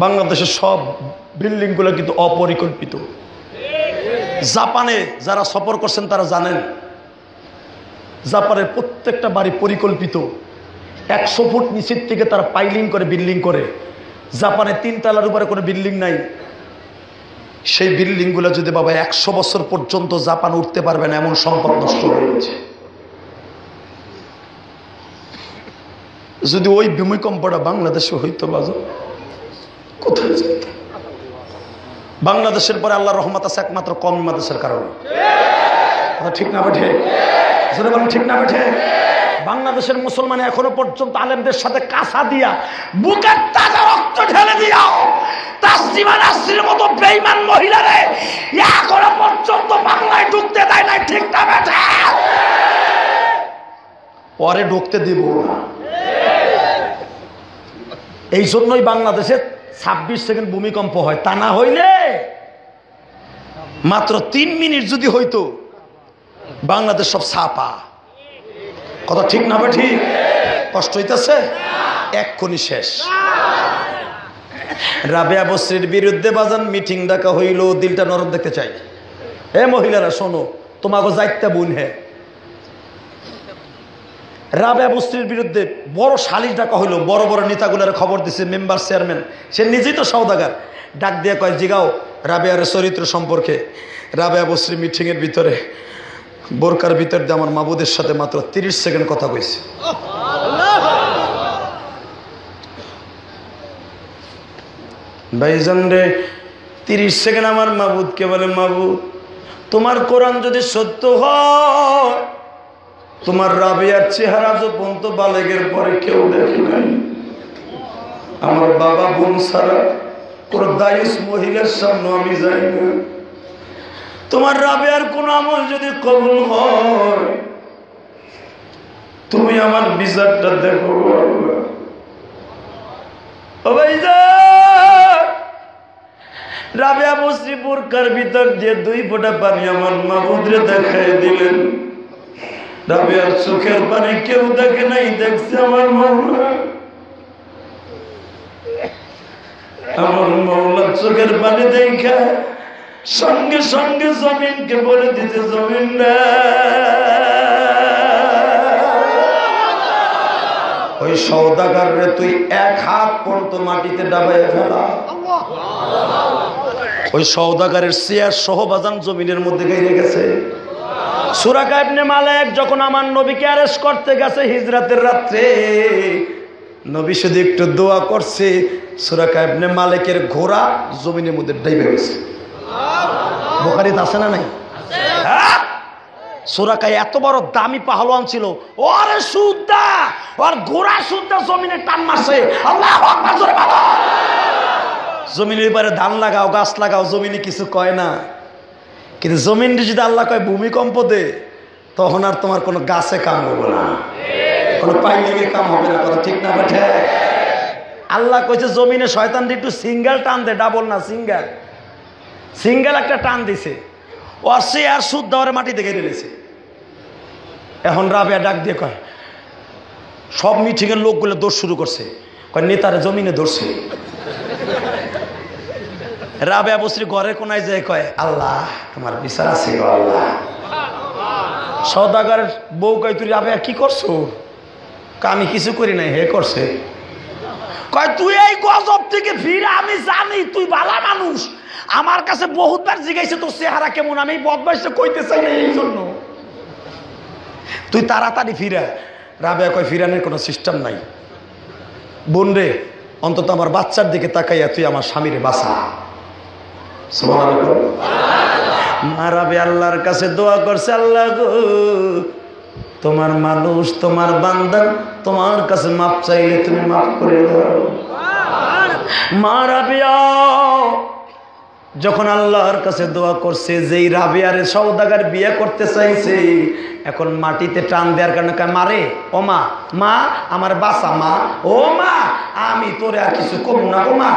বাংলাদেশের সব বিল্ডিং গুলো কিন্তু অপরিকল্পিত। জাপানে যারা সফর করছেন তারা জানেন, জাপানের প্রত্যেকটা বাড়ি পরিকল্পিত। 100 ফুট নিচের থেকে তারা পাইলিং করে বিল্ডিং করে। জাপানে 3 তলার উপরে কোনো বিল্ডিং নাই। সেই বিল্ডিং গুলো যদি বাবা 100 বছর পর্যন্ত জাপান উঠতে পারবে না, এমন সম্পদ নষ্ট হয়ে গেছে। যদি ওই ভূমিকম্পটা বাংলাদেশে হইতো বাজো, কোথায় যেত? বাংলাদেশের পরে আল্লাহর রহমত আছে একমাত্র কওমি মাদ্রাসার কারণে। ঠিক না বেঠে? যদি বলেন ঠিক না বেঠে? বাংলাদেশের মুসলমান এখনো পর্যন্ত আলেমদের সাথে কাঁসা দিয়া, বুকের তাজা রক্ত ঢেলে দিয়াও তাসলিমা নাসরিনের মতো বেঈমান মহিলারে এখনো পর্যন্ত বাংলায় ঢুকতে দেয় নাই। ঠিক না বেঠে? পরে ঢুকতে দিব না। এই জন্যই বাংলাদেশে 26 সেকেন্ড ভূমিকম্প হয়। তা না হইলে মাত্র 3 মিনিট যদি হইতো বাংলাদেশ সব ছাপা। কথা ঠিক না বা ঠিক? কষ্ট হইতেছে? এক্ষুনি শেষ। রাবেয়া বসরির বিরুদ্ধে বাজান মিটিং ডাকা হইল, দিলটা নরম দেখতে চাই। হে মহিলারা শোনো, তোমাকে যাইতে বোন হে। রাবেয়া বসরির বিরুদ্ধে বড় সালিশ ডাকা হইল, বড় বড় নেতাগুলোর খবর দিছে, মেম্বার চেয়ারম্যান, সে নিজেই তো সওদাগার, ডাক দিয়ে কয় জিগাও রাবেয়ার চরিত্র সম্পর্কে। রাবেয়া বসরি মিটিং এর ভিতরে বোরকার ভিতর দিয়ে আমার মাবুদের সাথে মাত্র 30 সেকেন্ড কথা কইছে। ভাইজান রে, 30 সেকেন্ড আমার মাবুদকে বলে, মাবুদ তোমার কোরআন যদি সত্য হয়, তোমার রাবেয়ার চেহারা পর্যন্ত বালেগের পরে কেউ দেখে নাই। আমার বাবা বোন ছাড়া কোন দায়ুস মহিলার সামনে আমি যাই না। তোমার রাবেয়ার কোন আমল যদি কবুল হয়, তুমি আমার বিচারটা দেখো। ও ভাইজান, রাবেয়া বসরি বোরকার ভিতর যে 2 ফোঁটা পানি আমার মাবুদরে দেখাই দিলেন। রাবেয়ার চোখের পানি কেউ দেখে নাই, দেখছে আমার মাওলা। আমার মাওলার চোখের পানি দেখা সঙ্গে সঙ্গে জমিনকে বলে দিতে, জমিন না, ওই সওদাগার রে তুই 1 হাত পর্যন্ত মাটিতে ডাবাইয়া ফেলা। ওই সওদাগারের চেয়ার সহ বাজান জমিনের মধ্যে গাইরে গেছে। সুরাকা ইবনে মালিক যখন আমার নবীকে অ্যারেস্ট করতে গেছে হিজরাতের রাত্রে, নবী শুধু একটু দোয়া করছে, সুরাকা ইবনে মালিকের ঘোড়া জমিনের মধ্যে ডাইবে গেছে। বুখারীতে আছে না নাই? হ্যাঁ, সুরাকায় এত বড় দামি পাহলওয়ান ছিল, ওরে সুদ্দা, ওর ঘোড়া সুদ্দা জমিনে টান মারছে। আল্লাহু আকবার, জোরে বলো। জমিনের উপরে ধান লাগাও, গাছ লাগাও, জমিনে কিছু কয় না। কিন্তু জমিন যদি আল্লাহ কয় ভূমিকম্প দে, তখন আর তোমার কোনো গাছে কাম হবে না, কোনো পাইলিংয়ে কাম হবে না। কথা ঠিক না বেঠে? আল্লাহ কইছে জমিনে শয়তান একটু সিঙ্গেল টান দে, ডাবল না, সিঙ্গেল। সিঙ্গেল একটা টান দিছে, ওর সে আর সুদ দেওয়ার মাটিতে গেড়ে দিয়েছে। এখন রাবেয়া ডাক দিয়ে কয়, সব মিটিংয়ের লোকগুলো দৌড় শুরু করছে, কয় নেতারে জমিনে ধরছে। রাবেয়া বসরি ঘরের কোনায় যায় কয়, আল্লাহ তোমার বিচার আছে গো আল্লাহ। সওদাগরের বউ কয়, তুই রাবেয়া কি করছো? আমি কিছু করি নাই, হে করছে। কয় তুই এই গজব থেকে ফিরে, আমি জানি তুই ভালো মানুষ, আমার কাছে বহুতবার জিজ্ঞাসা তোর চেহারা কেমন, আমি বদমাইশটা কইতে চাই না, এই জন্য তুই তাড়াতাড়ি ফিরা। রাবেয়া কয় ফিরানোর কোনো সিস্টেম নাই। বোন রে, অন্তত আমার বাচ্চার দিকে তাকাইয়া তুই আমার স্বামীরে বাঁচা। সুবহানাল্লাহ। মা রাবে আল্লাহর কাছে দোয়া করছে, আল্লাহ গো, তোমার মানুষ, তোমার বান্দা, তোমার কাছে মাপ চাইলে তুমি মাফ করে দাও। মা রাবিয়া যখন আল্লাহর কাছে দোয়া করছে, যেই রাবিয়ারে সওদাগর বিয়ে করতে চাইছে, এখন মাটিতে টান দেওয়ার কারণে মারে, ও মা, মা আমার বাসা, মা, ও মা আমি তোরে আর কিছু কম না গো মা,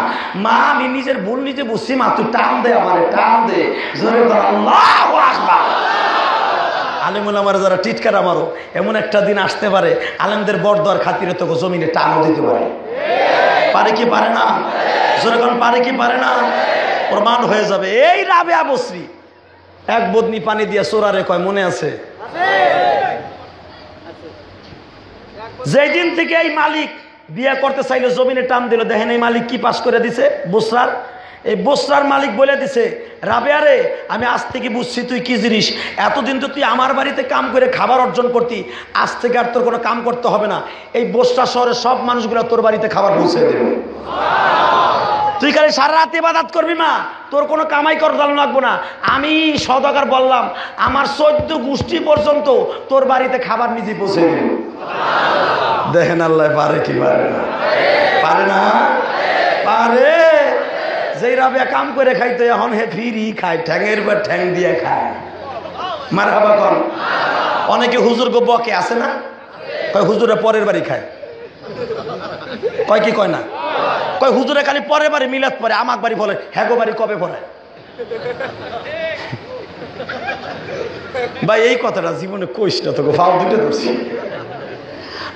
মা আমি নিজের ভুল নিজে বুঝছি, মা তুই টান দে, আমারে টান দে, জোরে বল আল্লাহু আকবার। আলেমুল আমার যারা টিটকারা মারো, এমন একটা দিন আসতে পারে আলেমদের বরদোয়ার খাতিরে তোকে জমিনে টানও দিতে পারে। পারে কি পারে না? জোরে কোন পারে কি পারে না? প্রমাণ হয়ে যাবে। এই রাবেয়া বসরি এক বদনি পানি দিয়া চোরারে কয়, মনে আছে? যেই দিন থেকে এই মালিক বিয়ে করতে চাইলে জমিনে টান দিল, দেখেন এই মালিক কি পাশ করে দিছে, বসরার। এই বসরার মালিক বলে দিছে, রাবেয়া রে, আমি আজ থেকে বুঝছি তুই কি জিনিস। এতদিন তো তুই আমার বাড়িতে কাম করে খাবার অর্জন করতি, আজ থেকে আর তোর কোনো কাম করতে হবে না। এই বসরা শহরের সব মানুষগুলো তোর বাড়িতে খাবার পৌঁছে দেবে। তুই খালি সারা রাত ইবাদত করবি মা, তোর কোনো কামাই করার লাগবো না। আমি সওদাগর বললাম, আমার 14 গোষ্ঠী পর্যন্ত তোর বাড়িতে খাবার নিজে পৌঁছে দেবে। দেখেন আল্লাহ পারে কি পারে না? পারে না? পারে। যেই রাবেয়া কাম করে খাইতো, এখন হে ফিরি খায়, ঠ্যাঙের পর ঠ্যাং দিয়ে খায়। মারহাবা কর। অনেকে হুজুর গো বকে, আছে না? কয় হুজুরে পরের বাড়ি খায়। কয় কি কয় না? কয় হুজুরে খালি পরের বাড়ি মিলাদ পরে, আমাক বাড়ি বলে হ্যাগো বাড়ি কবে পড়ে। ভাই এই কথাটা জীবনে কইস না, তোকে ফাও দুটো ধরছি।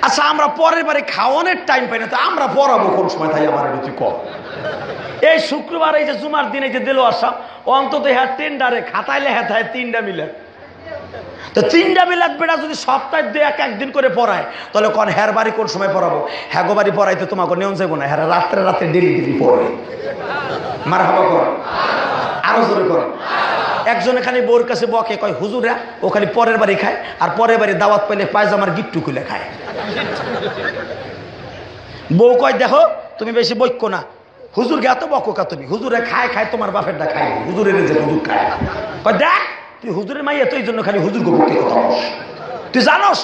আচ্ছা আমরা পরের বাড়ি খাওয়ানোর টাইম পাই না, তো আমরা পড়াবো কোন সময়? তাই আমার তুই কর। এই শুক্রবার এই যে জুমার দিনে যে দিল আসাম, অন্তত হ্যাঁ টেন্ডারে খাতায় লেখা থাকে 3টা মিলাদ। তো 3টা মিলাদ বেড়া যদি সপ্তাহে 1 দিন করে পড়ায়, তাহলে কোন হ্যার বাড়ি কোন সময় পড়াবো? হ্যাগো বাড়ি পড়াইতে তোমাকে নিয়ম যাবো না, হ্যাঁ রাত্রে রাত্রে ডেলি পড়ে। মারহাবা কর, আরো জোরে কর। একজনে খালি বউর কাছে বকে, কয় হুজুরা ও খালি পরের বাড়ি খায়, আর পরের বাড়ি দাওয়াত পাইলে পায়জামার গিট্টু খুলে খায়। বউ কয় দেখো তুমি বেশি বৈক্য না, হুজুরকে এত বকো কা তুমি? হুজুরে খায় খায়, তোমার বাপেরটা খায়, হুজুরের যে হুজুর খায়। কয় দেখ তুই হুজুরের মাইয়া তো, এই জন্য খালি হুজুর গোপকে কথা বল, তুই জানোস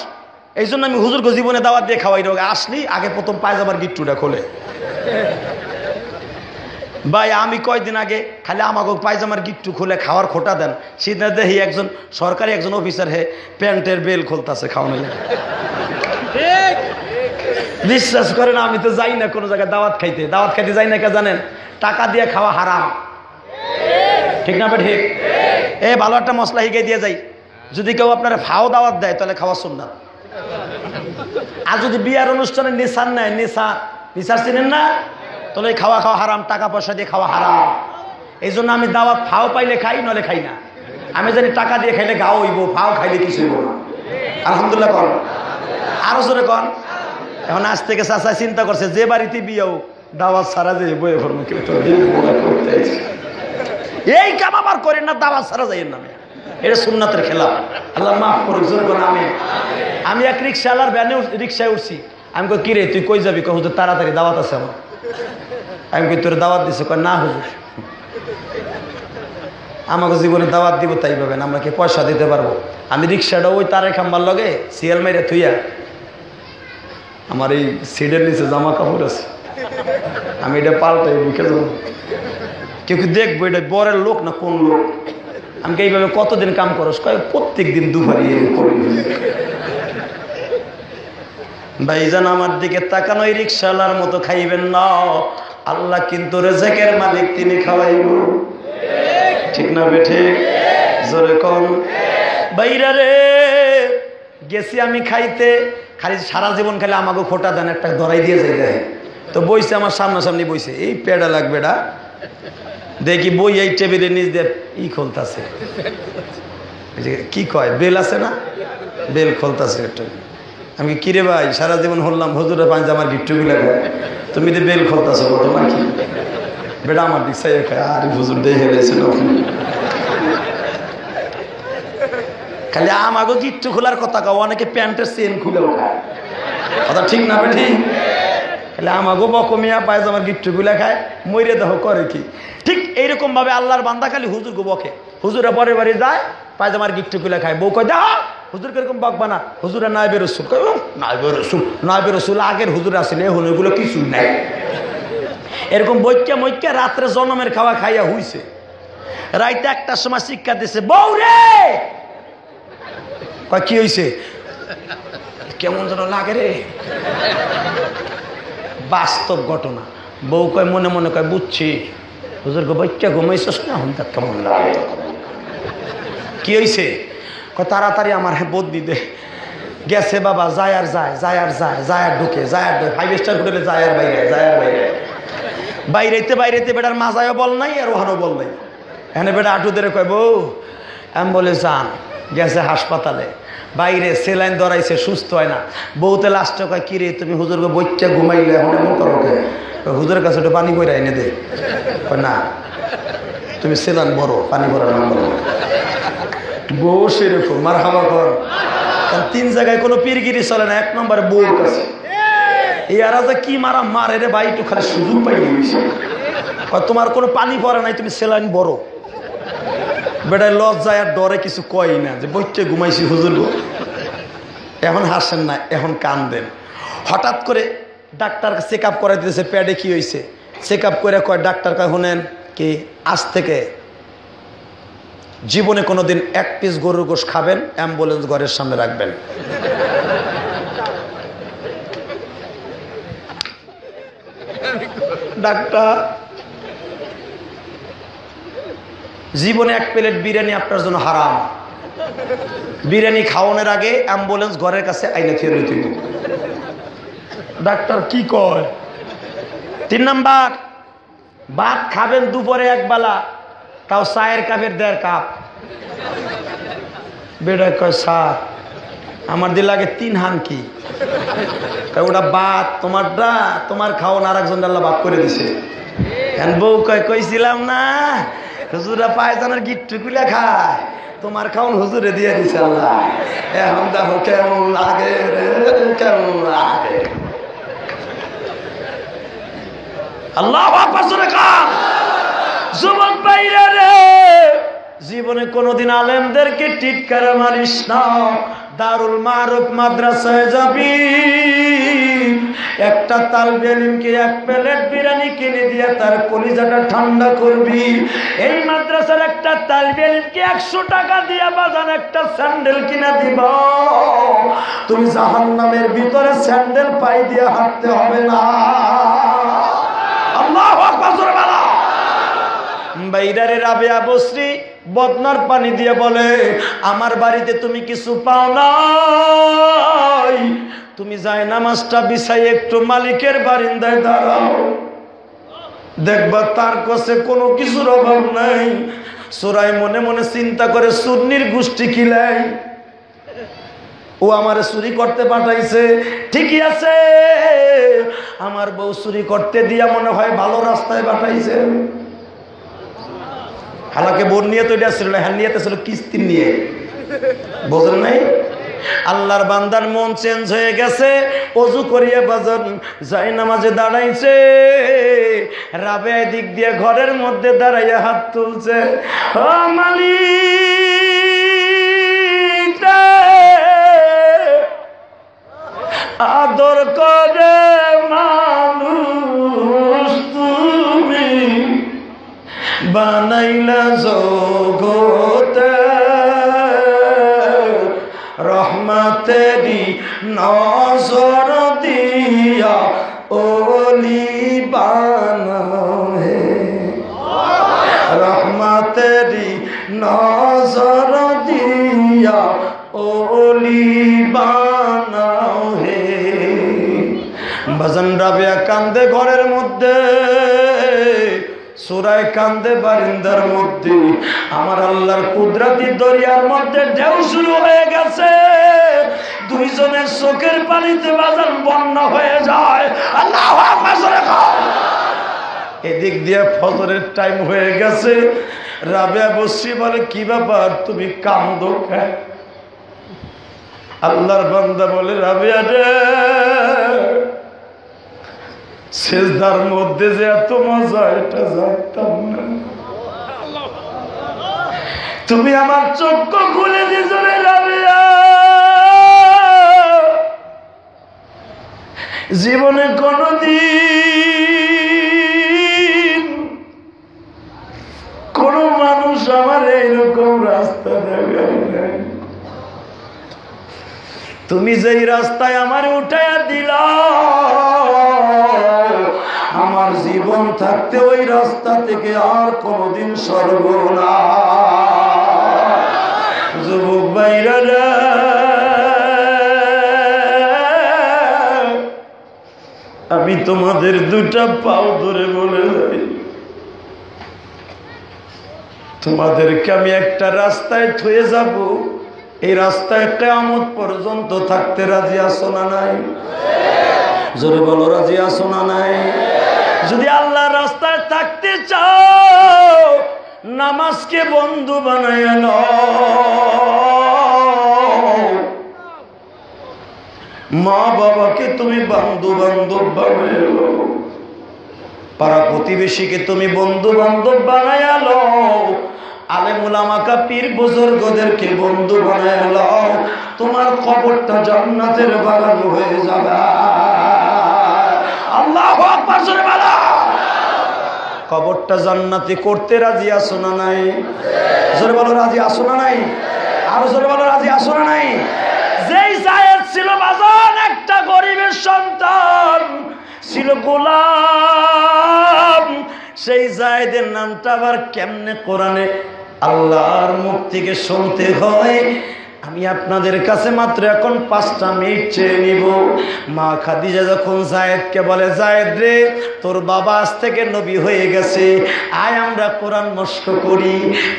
এই জন্য আমি হুজুরকে জীবনে দাওয়াত দিয়ে খাওয়াই। আসলি আগে প্রথম পায়জামার গিট্টুটা খোলে। ভাই আমি কয়দিন আগে খালি আমাকে পায়জামার গিট্টু খুলে খাওয়ার খোটা দেন, সেদিন দেখি একজন সরকারি একজন অফিসার হে প্যান্টের বেল খুলতেছে খাওয়ানো। বিশ্বাস করেন আমি তো যাই না কোনো জায়গায় দাওয়াত খাইতে। দাওয়াত খাইতে যাই না কে জানেন? টাকা দিয়ে খাওয়া হারাম, ঠিক না? ঠিক। এ ভালো একটা মশলা হিগে দিয়ে যাই, যদি কেউ আপনারা ফাও দাওয়াত দেয় তাহলে খাওয়া সুন্নাত। আর যদি বিয়ার অনুষ্ঠানে নিসার নেয়, নিসার চিনেন না, তাহলে খাওয়া হারাম, টাকা পয়সা দিয়ে খাওয়া হারাম। এই জন্য আমি দাওয়াত ফাও পাইলে খাই, নলে খাই না। আমি জানি টাকা দিয়ে খাইলে গাও হইব, ফাও খাইলে কিছু হইব না। আলহামদুলিল্লাহ কন, আরো জোরে কন। এখন আজ থেকে চাচা চিন্তা করছে, যে বাড়িতে বিয়েও দাওয়াত ছাড়া যে বইয়ে ফর্ম কেউ তো এই কাম আবার করেন না, দাওয়াত ছাড়া যাইয়ের নামে, এটা সুন্নাতের খেলা। আল্লাহ মাফ করুক, জোরে কন আমিন। আমি এক রিক্সাওয়ালার ভ্যানে রিক্সায় উঠছি, আমি কই কিরে তুই কই যাবি? কই হুজুর তাড়াতাড়ি দাওয়াত আছে আমার। আমি কই তোর দাওয়াত দিছে? কয় না হুজুর, আমাকে জীবনে দাওয়াত দিব তাই পাবেন, আমরা কি পয়সা দিতে পারবো? আমি রিক্সাটা ওই তারে খাম্বার লগে সিএল মাইরে থুইয়া, আমার এই সিডের নিচে জামা কাপড় আছে, আমি এটা পাল্টাই বুকে যাবো, কেউ কি দেখবো এটা বরের লোক না কোন লোক? আমি এইভাবে কতদিন কাম করস? কয় প্রত্যেক দিন দুপুরে করি। ভাইজান আমার দিকে তাকানো, এই রিক্সাওয়ালার মতো খাইবেন না, আল্লাহ কিন্তু রেজেকের মালিক, তিনি খাওয়াইব, ঠিক না বেঠে? জোরে কম। বাইরা রে গেছি আমি খাইতে, খালি সারা জীবন খালি আমাকে খোটা দেন, একটা ধরাই দিয়ে যাই দেয়। তো বইছে আমার সামনাসামনি বইছে, এই পেড়া লাগবে না দেখি, বই এই টেবিলের নিচ দিয়ে খুলতাছে, কি কয় বেল আছে না, বেল খুলতাছে একটা। আমি কিরে ভাই সারা জীবন হলাম হুজুরে পাঞ্জামার গিট্টুগুলো খায়, তুমি তো বেল খুলতাছো, তোমার কি? বেটা আমার দিক চাই খায়, আর হুজুর দেখে রয়েছিল খালি আমাকে গিট্টু খোলার কথা কাও, অনেকে প্যান্টের চেন খুলেও খায়, কথা ঠিক না বেঠি? তাহলে আমাগো বকমিয়া পায়জামার গিট্টুগুলা খায় মইরে দেহ করে কি। ঠিক এইরকম ভাবে আল্লাহর বান্দা খালি হুজুর গো বকে, হুজুরা পরে বাড়ি যায় পায়জামার গিট্টুগুলা খায়, বউ কয় যা হুজুর কিরকম বকবা না, হুজুরা নাইবে রসুল, নাইবে রসুল আগের হুজুর আসেন এখন ওইগুলো কিছুই নাই। এরকম বৈক্যা মৈক্যা রাত্রে জনমের খাওয়া খাইয়া হইছে। রাইতে একটার সময় শিক্ষা দিছে, বউ রে কয় কি হইছে, কেমন যেন লাগে রে, বাস্তব ঘটনা। বউ কয় মনে মনে কয় বুঝছি হুজুর গো বৈক্যা ঘুমাইছস না, হন তার কেমন লাগে, কি হইছে, কয় তাড়াতাড়ি আমার বদলি দে। গেছে বাবা, যায় আর যায়, যায় আর যায়, যায় আর ঢুকে, যায় আর ঢুকে, 5 স্টার হোটেলে যায় আর বাইরে, যায় আর বাইরে, বাইরেতে বাইরেতে বেটার মাজায়ও বল নাই আর ওহানও বল নাই। এখানে বেটা আটু ধরে কয় বউ অ্যাম্বুলেন্স আন, গেছে হাসপাতালে, বাইরে সেলাইন ধরাইছে, সুস্থ হয় না। বউতে লাস্টে কয় কি রে তুমি হুজুর গো বইটা ঘুমাইলে এখন এমন করো কে, হুজুরের কাছে একটু পানি বইরা এনে দে, না তুমি সেলাইন বড় পানি ভরা না বলো। বউ সেরকম মার হাবা কর, কারণ 3 জায়গায় কোনো পীরগিরি চলে না, 1 নম্বরে বউর কাছে। এই আর কি মারা মারে রে ভাই, একটু খালি সুযোগ পাই গেছে, তোমার কোনো পানি পড়ে নাই তুমি সেলাইন বড়। বেটায় লজ্জায় আর ডরে কিছু কয় না যে বইতে ঘুমাইছি হুজুর গো। এখন হাসেন না, এখন কান্দেন। হঠাৎ করে ডাক্তার চেক আপ করাই দিতেছে, প্যাডে কি হয়েছে, চেক আপ করে কয় ডাক্তার কয় শুনেন কি আজ থেকে জীবনে কোনোদিন 1 পিস গরুর গোশ খাবেন, অ্যাম্বুলেন্স ঘরের সামনে রাখবেন। ডাক্তার জীবনে 1 প্লেট বিরিয়ানি আপনার জন্য হারাম, বিরিয়ানি খাওয়ানোর আগে অ্যাম্বুলেন্স ঘরের কাছে আইনে থিয়ে রইতে। ডাক্তার কি কয়, 3 নাম্বার ভাত খাবেন দুপুরে 1 বেলা, তাও চায়ের কাপের 1.5 কাপ। বেটা কয় স্যার আমার দিল লাগে 3 হানকি, ওটা ভাত তোমারটা, তোমার খাওয়ান আর একজন আল্লাহ ভাগ করে দিছে। বউ কয় কইছিলাম না হুজুরা পায়জানার গিট্টুগুলা খায়, তোমার খাওন হুজুরে দিয়ে দিছে আল্লাহ, এখন দেখো কেমন লাগে রে, কেমন লাগে। আল্লাহ যুবক বাইরে রে, জীবনে কোনোদিন আলেমদেরকে টিটকারা মারিস না, দারুল মারুফ মাদ্রাসায় যাবি, একটা তালবে ইলমকে 1 প্লেট বিরিয়ানি কিনে দিয়ে তার কলিজাটা ঠান্ডা করবি। এই মাদ্রাসার একটা তালবে ইলমকে 100 টাকা দিয়ে বাজান একটা স্যান্ডেল কিনে দিব, তুমি জাহান্নামের ভিতরে স্যান্ডেল পাই দিয়ে হাঁটতে হবে না। আল্লাহু আকবার জোরে বলো। বাইরারে রাবেয়া বসরি বদনার পানি দিয়ে বলে আমার বাড়িতে তুমি কিছু পাও নাই, তুমি যাই নামাজটা বিছাই একটু মালিকের বারিন্দায় দাঁড়াও, দেখবা তার কাছে কোনো কিছুর অভাব নাই। সুরাই মনে মনে চিন্তা করে সুন্নির গোষ্ঠী কিলাই, ও আমারে চুরি করতে পাঠাইছে, ঠিকই আছে, আমার বউ চুরি করতে দিয়া মনে হয় ভালো রাস্তায় পাঠাইছে। হালাকে বোন নিয়ে তো এটা ছিল না, হ্যাঁ নিয়েতে ছিল কিস্তি নিয়ে, বোঝেন নাই। আল্লাহর বান্দার মন চেঞ্জ হয়ে গেছে, অজু করিয়া বাজান যাই নামাজে দাঁড়াইছে, রাবেয়া দিক দিয়ে ঘরের মধ্যে দাঁড়াইয়া হাত তুলছে, ও মালিক আদর করে মানুষ তুমি বানাইলা জগতে, রহমতেরি নজর দিয়া ওলি বানাও হে, রহমতেরি নজর দিয়া ওলি বানাও হে। বাজান রাবেয়া কান্দে ঘরের মধ্যে, সুরায় কান্দে বারিন্দার মধ্যে, আমার আল্লাহর কুদরতি দরিয়ার মধ্যে ঢেউ শুরু হয়ে গেছে, দুইজনের চোখের পানিতে বাজান বন্যা হয়ে যায়। আল্লাহু আকবার জোরে কও। এদিক দিয়ে ফজরের টাইম হয়ে গেছে, রাবেয়া বসি বলে কি ব্যাপার তুমি কান্দো কেন? আল্লাহর বান্দা বলে রাবেয়া রে সেজদার মধ্যে যে এত মজা এটা জানতাম না। তুমি আমার চক্ষু খুলে দিয়েছ রে রাবিয়া। জীবনে কোনদিন কোন মানুষ আমার এইরকম রাস্তা দেখায় নাই। তুমি যেই রাস্তায় আমার উঠাইয়া দিলা, আমার জীবন থাকতে ওই রাস্তা থেকে আর কোনদিন সরব না। যুবক ভাইরা, আমি তোমাদের দুটা পাও ধরে বলে যাই, তোমাদেরকে আমি একটা রাস্তায় থুয়ে যাব। এই রাস্তায় কিয়ামত পর্যন্ত থাকতে রাজি আছো না নাই? জোরে বলো, রাজি আছো না নাই? যদি আল্লাহর রাস্তায় থাকতে চাও, নামাজকে বন্ধু বানায় নাও। মা বাবাকে তুমি বন্ধু বান্ধব বানায় নাও। পাড়া প্রতিবেশীকে তুমি বন্ধু বান্ধব বানায় নাও। আলেম উলামাকা পীর বুজুর্গদেরকে বন্ধু বানায় নাও। তোমার কবরটা জান্নাতের বাগান হয়ে যাবে। আল্লাহু আকবার জোরে বলো। কবরটা জান্নাতি করতে রাজি আছো না নাই? জোরে বলো, রাজি আছো না নাই? আরো জোরে বলো, রাজি আছো না নাই? যেই জায়েদ ছিল বাজান, একটা গরিবের সন্তান ছিল, গোলাম। সেই জায়েদের নামটা আবার কেমনে কোরআনে আল্লাহর মুখ থেকে শুনতে হয়। আমি আপনাদের কাছে মাত্র এখন 5টা মিনিট চেয়ে নিব। মা খাদিজা যখন জায়েদকে বলে, জায়েদ রে, তোর বাবা আজ থেকে নবী হয়ে গেছে, আয় আমরা কোরআন মস্ক করি।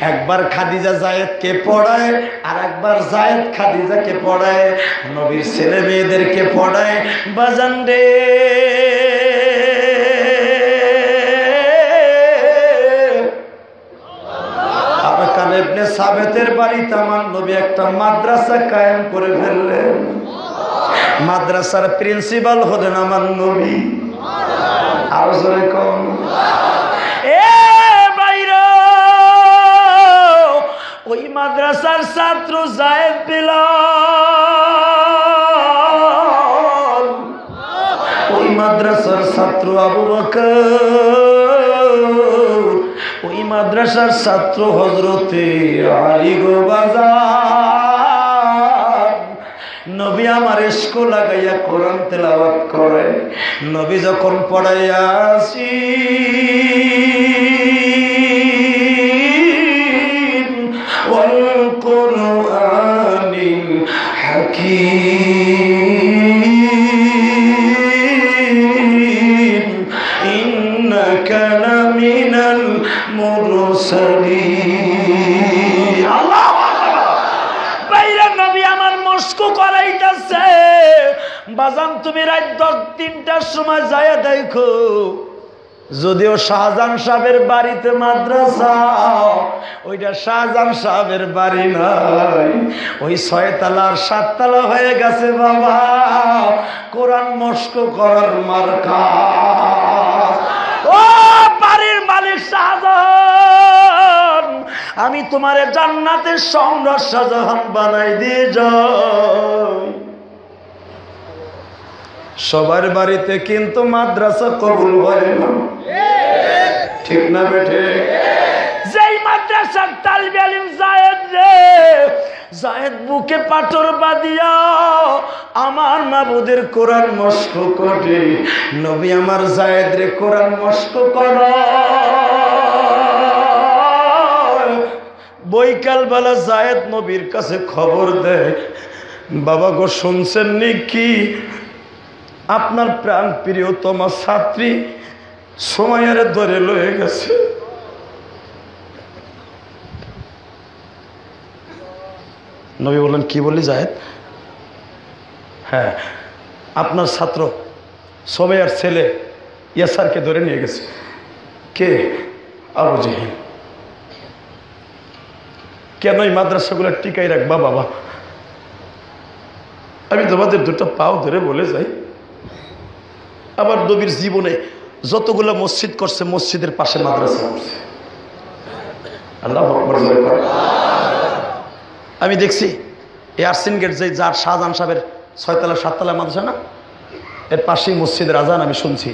একবার খাদিজা জায়েদকে পড়ায়, আর একবার জায়েদ খাদিজাকে পড়ায়, নবীর ছেলে মেয়েদেরকে পড়ায়। বাজান রে, ইবনে সাবেতের বাড়িতে আমার নবী একটা মাদ্রাসা কায়েম করে ফেললেন। মাদ্রাসার প্রিন্সিপাল হলেন আমার নবী। আরো জোরে কোন এ বাইরা, ওই মাদ্রাসার ছাত্র জায়েদ বিলাল, ওই মাদ্রাসার ছাত্র আবু বকর, ওই মাদ্রাসার ছাত্র হযরতে আলী গো বাজার। নবী আমার ইশকো লাগাইয়া কোরআন তেলাওয়াত করে। নবী যখন পড়াইয়া আসিন ওয়াল কুরআনিল হাকীম ইন্নাকা লামিনাল মুরসালিন। আল্লাহু আকবার। বাইরে নবী আমার মস্কো করাইতেছে। বাজান, তুমি রাত 3টার সময় যায় দেখো, যদিও শাহজাহান সাহেবের বাড়িতে মাদ্রাসা, ওইটা শাহজাহান সাহেবের বাড়ি নাই, ওই 6 তলার 7 তলা হয়ে গেছে বাবা। কোরআন মস্ক করার মার্কা। ও বাড়ির মালিক শাহজাহান, আমি তোমারে জান্নাতের সম্রাট শাহজাহান বানাই দিয়ে যাই। সবার বাড়িতে কিন্তু মাদ্রাসা কবুল হয় না, ঠিক না বেঠে? যেই মাদ্রাসার তালিবে আলিম জায়েদ রে, জায়েদ বুকে পাথর বাঁধিয়া আমার মাবুদের কোরআন মস্ক করে। নবী আমার জায়েদ রে কোরআন মস্ক কর। বৈকাল বেলা জায়েদ নবীর কাছে খবর দেয়, বাবা গো, শুনছেন নাকি আপনার প্রাণ প্রিয়তমা ছাত্রী সময়ের ধরে লয়ে গেছে? নবী বললেন, কি বললি জায়েদ? হ্যাঁ, আপনার ছাত্র সময়ের ছেলে ইয়াসারকে ধরে নিয়ে গেছে। কে? আবু জেহেল। কেন এই মাদ্রাসাগুলো টিকাই রাখবা বাবা? আমি তোমাদের দুটো পাও ধরে বলে যাই, আমার নবীর জীবনে যতগুলো মসজিদ করছে মসজিদের পাশে মাদ্রাসা করছে। আল্লাহু আকবার জোরে করে। আমি দেখছি এই আরসিন গেট যে যার শাহজাহান সাহেবের 6তলা 7তলা মাদ্রাসা না, এর পাশেই মসজিদের আজান আমি শুনছি।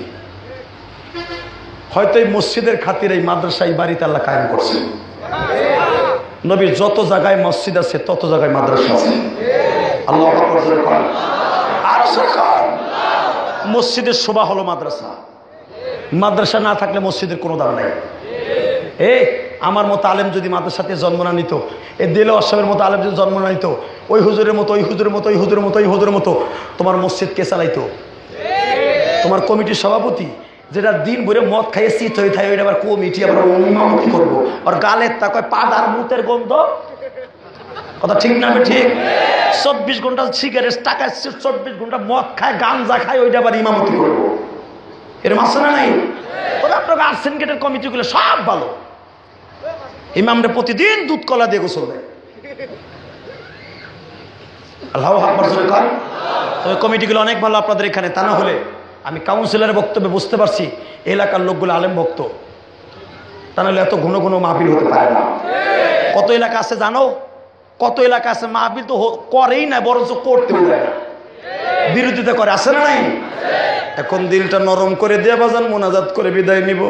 হয়তো এই মসজিদের খাতির এই মাদ্রাসা এই বাড়িতে আল্লাহ কায়েম করছে। নবীর যত জায়গায় মসজিদ আছে তত জায়গায় মাদ্রাসা আছে। আল্লাহু আকবার জোরে করে। আর জোরে করে। মসজিদের শোভা হলো মাদ্রাসা। মাদ্রাসা না থাকলে মসজিদের কোনো দাম নাই। আমার মতো আলেম যদি মাদ্রাসাতে জন্ম না নিত, এই দেলোয়ার সাহেবের মতো আলেম যদি জন্ম না নিত, ওই হুজুরের মতো ওই হুজুরের মতো ওই হুজুরের মতো ওই হুজুরের মতো, তোমার মসজিদ কে চালাইতো? তোমার কমিটির সভাপতি যেটা দিন ভরে মদ খাইয়ে শীত হয়ে থাকে, ওইটা আবার কমিটি আবার ইমামতি করবো, আর গালের তা কয় পাট আর মুতের গন্ধ। কথা ঠিক না? ঠিক। 24 ঘন্টা সিগারেট টাকা, 24 ঘন্টা মদ খায় গাঞ্জা খায়, ওইটা আবার ইমামতি করবো। এরকম আছে না নাই? ওরা আপনার আর্সেন গেটের কমিটিগুলো সব ভালো, ইমামরা প্রতিদিন দুধ কলা দিয়ে গোসল দেয়। আল্লাহু আকবার জোরে কর। তবে কমিটিগুলো অনেক ভালো আপনাদের এখানে। তা না হলে আমি কাউন্সিলরের বক্তব্যে বুঝতে পারছি এলাকার লোকগুলো আলেম ভক্ত, তা নাহলে এত ঘন ঘন মাহফিল হতে পারে না। কত এলাকা আছে জানো? কত এলাকা আছে মাহফিল তো করেই না, বরঞ্চ করতেও দেয় না, বিরোধিতা করে। আছে না নাই? এখন দিলটা নরম করে দিয়ে বাজান মোনাজাত করে বিদায় নিব।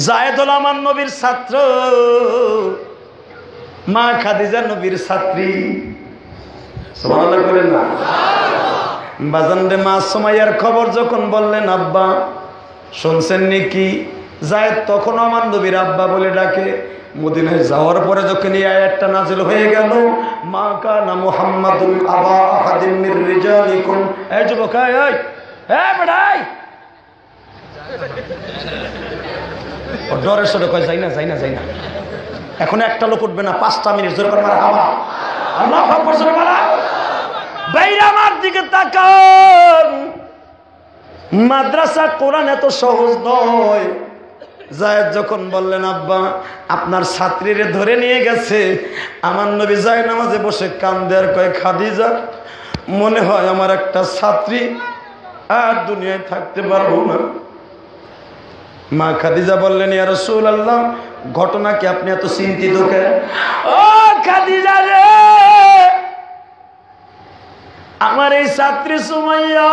জায়েদ হলো আমার নবীর ছাত্র, মা খাদিজা নবীর ছাত্রী। সুবহানাল্লাহ বলেন না? বাজান রে, মা সুমাইয়ার খবর যখন বললেন, আব্বা শুনছেন নাকি? জায়েদ তখন আমার নবীর আব্বা বলে ডাকে। মদিনায় যাওয়ার পরে যখন এই আয়াতটা নাযিল হয়ে গেল, মা কানা মুহাম্মাদুন আবা আহাদিন মির রিজালিকুম। এই যুবক, এই বেড়াই, ডরের সরে কয় যাই না যাই না যাই না। এখন একটা লোক উঠবে না, 5টা মিনিট জোরে করে মারা হাওয়া। আল্লাহু আকবার জোরে মারা। বাইরে আমার দিকে তাকান। মাদ্রাসা কোরআন এত সহজ নয়। জায়েদ যখন বললেন, আব্বা আপনার ছাত্রীরে ধরে নিয়ে গেছে, আমার নবী যায় নামাজে বসে কান্দে আর কয়, খাদিজা মনে হয় আমার একটা ছাত্রী আর দুনিয়ায় থাকতে পারবো না। মা খাদিজা বললেন, ইয়া রাসূলুল্লাহ ঘটনা কি আপনি এত চিন্তিত কেন? ও খাদিজা রে, আমার এই ছাত্রী সুমাইয়া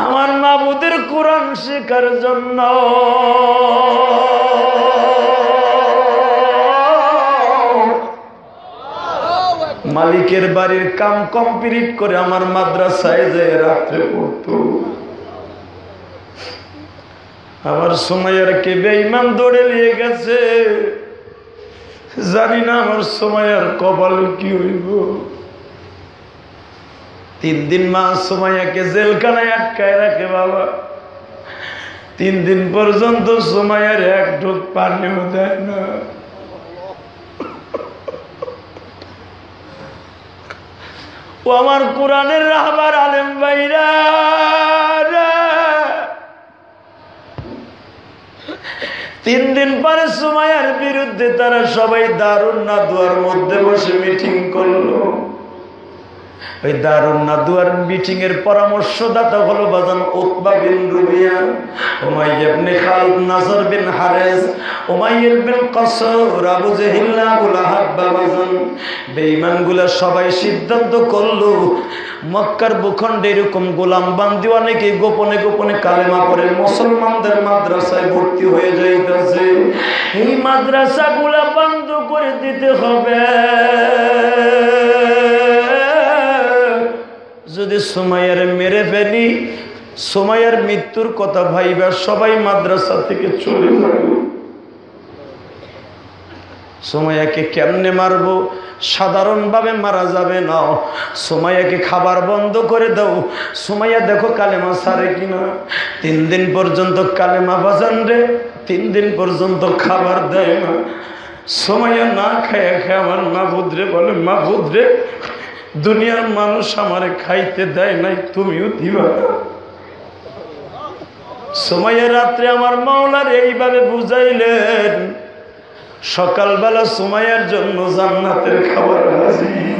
আমার মাবুদের কোরআন শেখার জন্য মালিকের বাড়ির কাম কমপ্লিট করে আমার মাদ্রাসায় যায় রাত্রে পড়তো। আমার সুমাইয়ার কে বেঈমান দৌড়ে নিয়ে গেছে, জানি না আমার সুমাইয়ার কপাল কি হইব। 3 দিন মা সুমাইয়াকে জেলখানায় আটকায় রাখে বাবা। 3 দিন পর্যন্ত সুমাইয়ার এক ঢোক পানিও দেয় না। ও আমার কোরআনের রাহবার আলেম ভাইরা, 3 দিন পরে সুমাইয়ার বিরুদ্ধে তারা সবাই দারুন নাদুয়ার মধ্যে বসে মিটিং করলো। ওই দারুন নাদুয়ার মিটিং এর পরামর্শদাতা হলো বাজান উতবা বিন রুবিয়া, উমাইয়া ইবনে খালিদ, নাসর বিন হারিস, উমাইয়া বিন কাসর, আবু জাহিল, আবু লাহাব বাজান। বেঈমানগুলা সবাই সিদ্ধান্ত করলো মক্কার ভূখণ্ডে এরকম গোলাম বান্দি অনেকে গোপনে গোপনে কালেমা পড়ে মুসলমানদের মাদ্রাসায় ভর্তি হয়ে যাইতেছে। এই মাদ্রাসাগুলা বন্ধ করে দিতে হবে। যদি সুমাইয়ার মেরে ফেলি, সুমাইয়ার মৃত্যুর কথা ভাইবা সবাই মাদ্রাসা থেকে চলে যাবে। সুমাইয়াকে কেমনে মারবো? সাধারণভাবে মারা যাবে না। সুমাইয়াকে খাবার বন্ধ করে দাও, সুমাইয়া দেখো কালেমা ছাড়ে কিনা। 3 দিন পর্যন্ত কালেমা বাজান রে, 3 দিন পর্যন্ত খাবার দেয় না। সুমাইয়া না খায় খায় আমার মাহবুদরে বলে, মাহবুদরে দুনিয়ার মানুষ আমারে খাইতে দেয় নাই, তুমিও দিবা। সুমাইয়া রাত্রে আমার মাওলার এইভাবে বুঝাইলেন। সকালবেলা সুমাইয়ার জন্য জান্নাতের খাবার হাজির।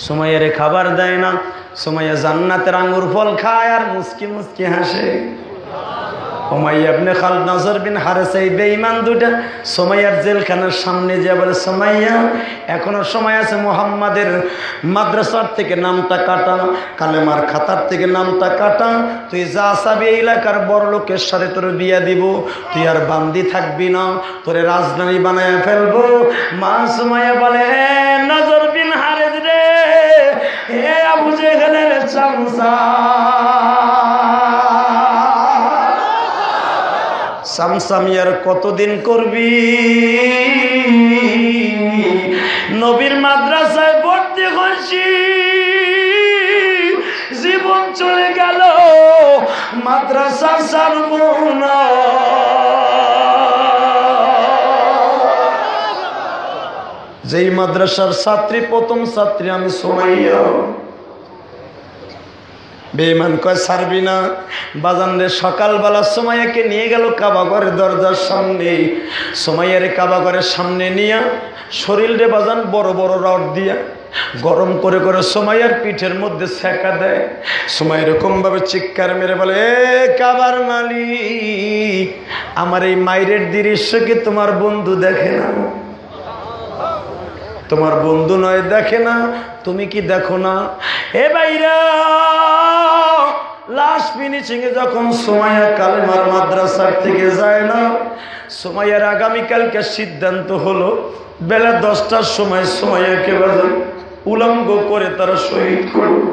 সুমাইয়ারে খাবার দেয় না। সুমাইয়া জান্নাতের আঙ্গুর ফল খায় আর মুস্কি মুস্কি হাসে। উমাইয়া ইবনে খালদ নজর বিন হারেস এই বেঈমান দুটা সুমাইয়ার জেলখানার সামনে যে বলে, সুমাইয়া এখনো সময় আছে, মুহাম্মাদের মাদ্রাসার থেকে নামটা কাটা, কালেমার খাতার থেকে নামটা কাটা, তুই যা চাবি এই এলাকার বড় লোকের সাথে তোর বিয়া দিব, তুই আর বান্দি থাকবি না, তোরে রাজধানী বানায় ফেলবো। মা সুমাইয়া বলে, নজর বিন হারেস রে, হে আবু জেহেলের চামচা, সামসামিয়ার কতদিন করবি? নবীর মাদ্রাসায় ভর্তি হয়েছি, জীবন চলে গেল, মাদ্রাসা ছাড়ব না। যেই মাদ্রাসার ছাত্রী, প্রথম ছাত্রী আমি সুমাইয়া। বেঈমান কয় ছাড়বি না। বাজানরে সকালবেলা সুমাইয়াকে নিয়ে গেল কাবাঘরের দরজার সামনে। সুমাইয়ারে কাবাঘরের সামনে নিয়ে শরীরে বাজান বড় বড় রড দিয়া গরম করে করে সুমাইয়ার পিঠের মধ্যে সেকা দেয়। সুমাইয়া এরকম ভাবে চিৎকার মেরে বলে, এ কাবার মালিক, আমার এই মাইরের দৃশ্য কি তোমার বন্ধু দেখে না? তোমার বন্ধু নয় দেখে না, তুমি কি দেখো না? এ বাইরা, লাস্ট ফিনিশিং এ যখন সুমাইয়া কালেমার মাদ্রাসার থেকে যায় না, সুমাইয়ার আগামীকালকে সিদ্ধান্ত হলো বেলা 10টার সময় সুমাইয়াকে বাজান উলঙ্গ করে তারা শহীদ করবে।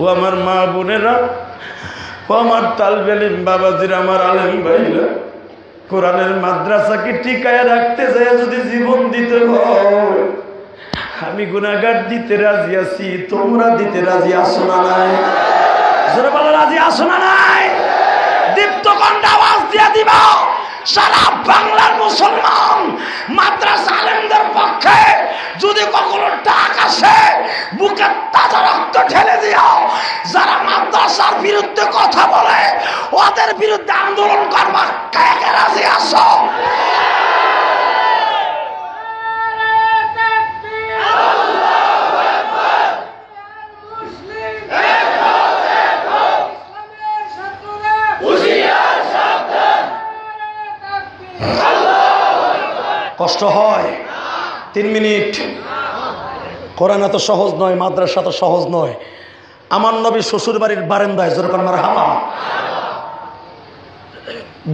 ও আমার মা বোনেরা, ও আমার তালবে ইলম বাবাজিরা, আমার আলেম ভাইরা, কোরআনের মাদ্রাসাকে টিকায় রাখতে যায় যদি জীবন দিতে হয়, আমি গুনাহগার দিতে রাজি আছি, তোমরা দিতে রাজি আসো না? নাই জোরে বলো, রাজি আসো না? নাই দীপ্ত কণ্ঠে আওয়াজ দিয়ে দিবা, সারা বাংলার মুসলমান মাদ্রাসা আলেমদের পক্ষে যদি কখনো ডাক আসে, বুকে তাজা রক্ত ঢেলে দিও। যারা মাদ্রাসার বিরুদ্ধে কথা বলে ওদের বিরুদ্ধে আন্দোলন করবা, কে কে রাজি আসো? কষ্ট হয় 3 মিনিট। কোরআন এত সহজ নয়, মাদ্রাসা তো সহজ নয়। আমার নবী শ্বশুর বাড়ির বারান্দায়, যেরকম মারহাবা,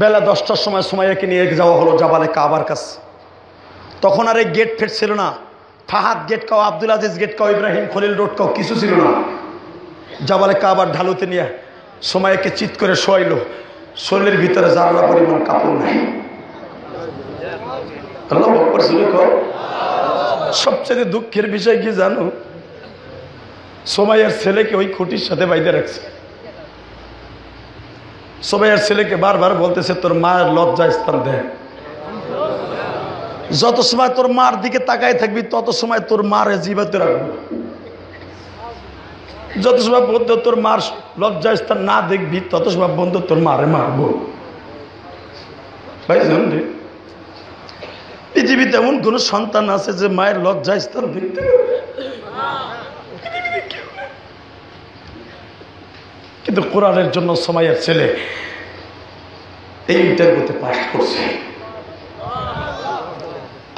বেলা 10টার সময় সুমাইয়াকে নিয়ে যাওয়া হলো জাবালে কাবার কাছে। তখন আর এই গেট ফেট ছিল না, ফাহাদ গেট কাও, আব্দুল আজিজ গেট কাও, ইব্রাহিম খলিল রোড কাও, কিছু ছিল না। জাবালে কাবার ঢালুতে নিয়ে সুমাইয়াকে চিৎ করে শোয়াইলো। শরীরের ভিতরে যারা পরিমাণ কাপড় নাই। সবচেয়ে দুঃখের বিষয় কি জানো? সুমাইয়ার ছেলেকে ওই খুঁটির সাথে বাইধে রাখছে। সুমাইয়ার ছেলেকে বারবার বলতেছে, তোর মায়ের লজ্জা স্থান দেয়। যত সময় তোর মার দিকে তাকায় থাকবি তত সময় তোর মারে জীবিত রাখবো। যত সময় বন্ধু তোর মার লজ্জা স্থান না দেখবি তত সময় বন্ধু তোর মারে মারবো। ভাই জান রে, পৃথিবীতে এমন কোন সন্তান আছে যে মায়ের লজ্জা স্থান দেখতে পাবে? কিন্তু কোরআনের জন্য সুমাইয়ার ছেলে এই ইন্টারভিউতে পাস করছে।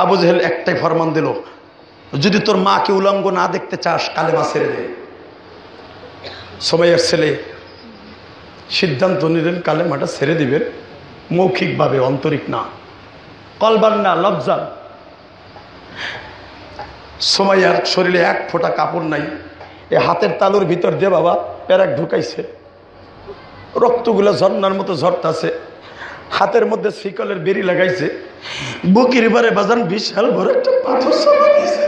আবু জেহেল একটাই ফরমান দিল, যদি তোর মাকে উলঙ্গ না দেখতে চাস কালেমা ছেড়ে দে। সুমাইয়ার ছেলে সিদ্ধান্ত নিলেন কালেমাটা ছেড়ে দিবেন, মৌখিকভাবে, আন্তরিক না, কলবান না, লজ্জান। সুমাইয়ার শরীরে এক ফোঁটা কাপড় নাই। এ হাতের তালুর ভিতর দিয়ে বাবা প্যারাক ঢুকাইছে, রক্তগুলো ঝর্ণার মতো ঝরতাছে। হাতের মধ্যে শিকলের বেরি লাগাইছে, বুকের বারে বাজান বিশাল বড় একটা পাথর চাপা দিয়েছে।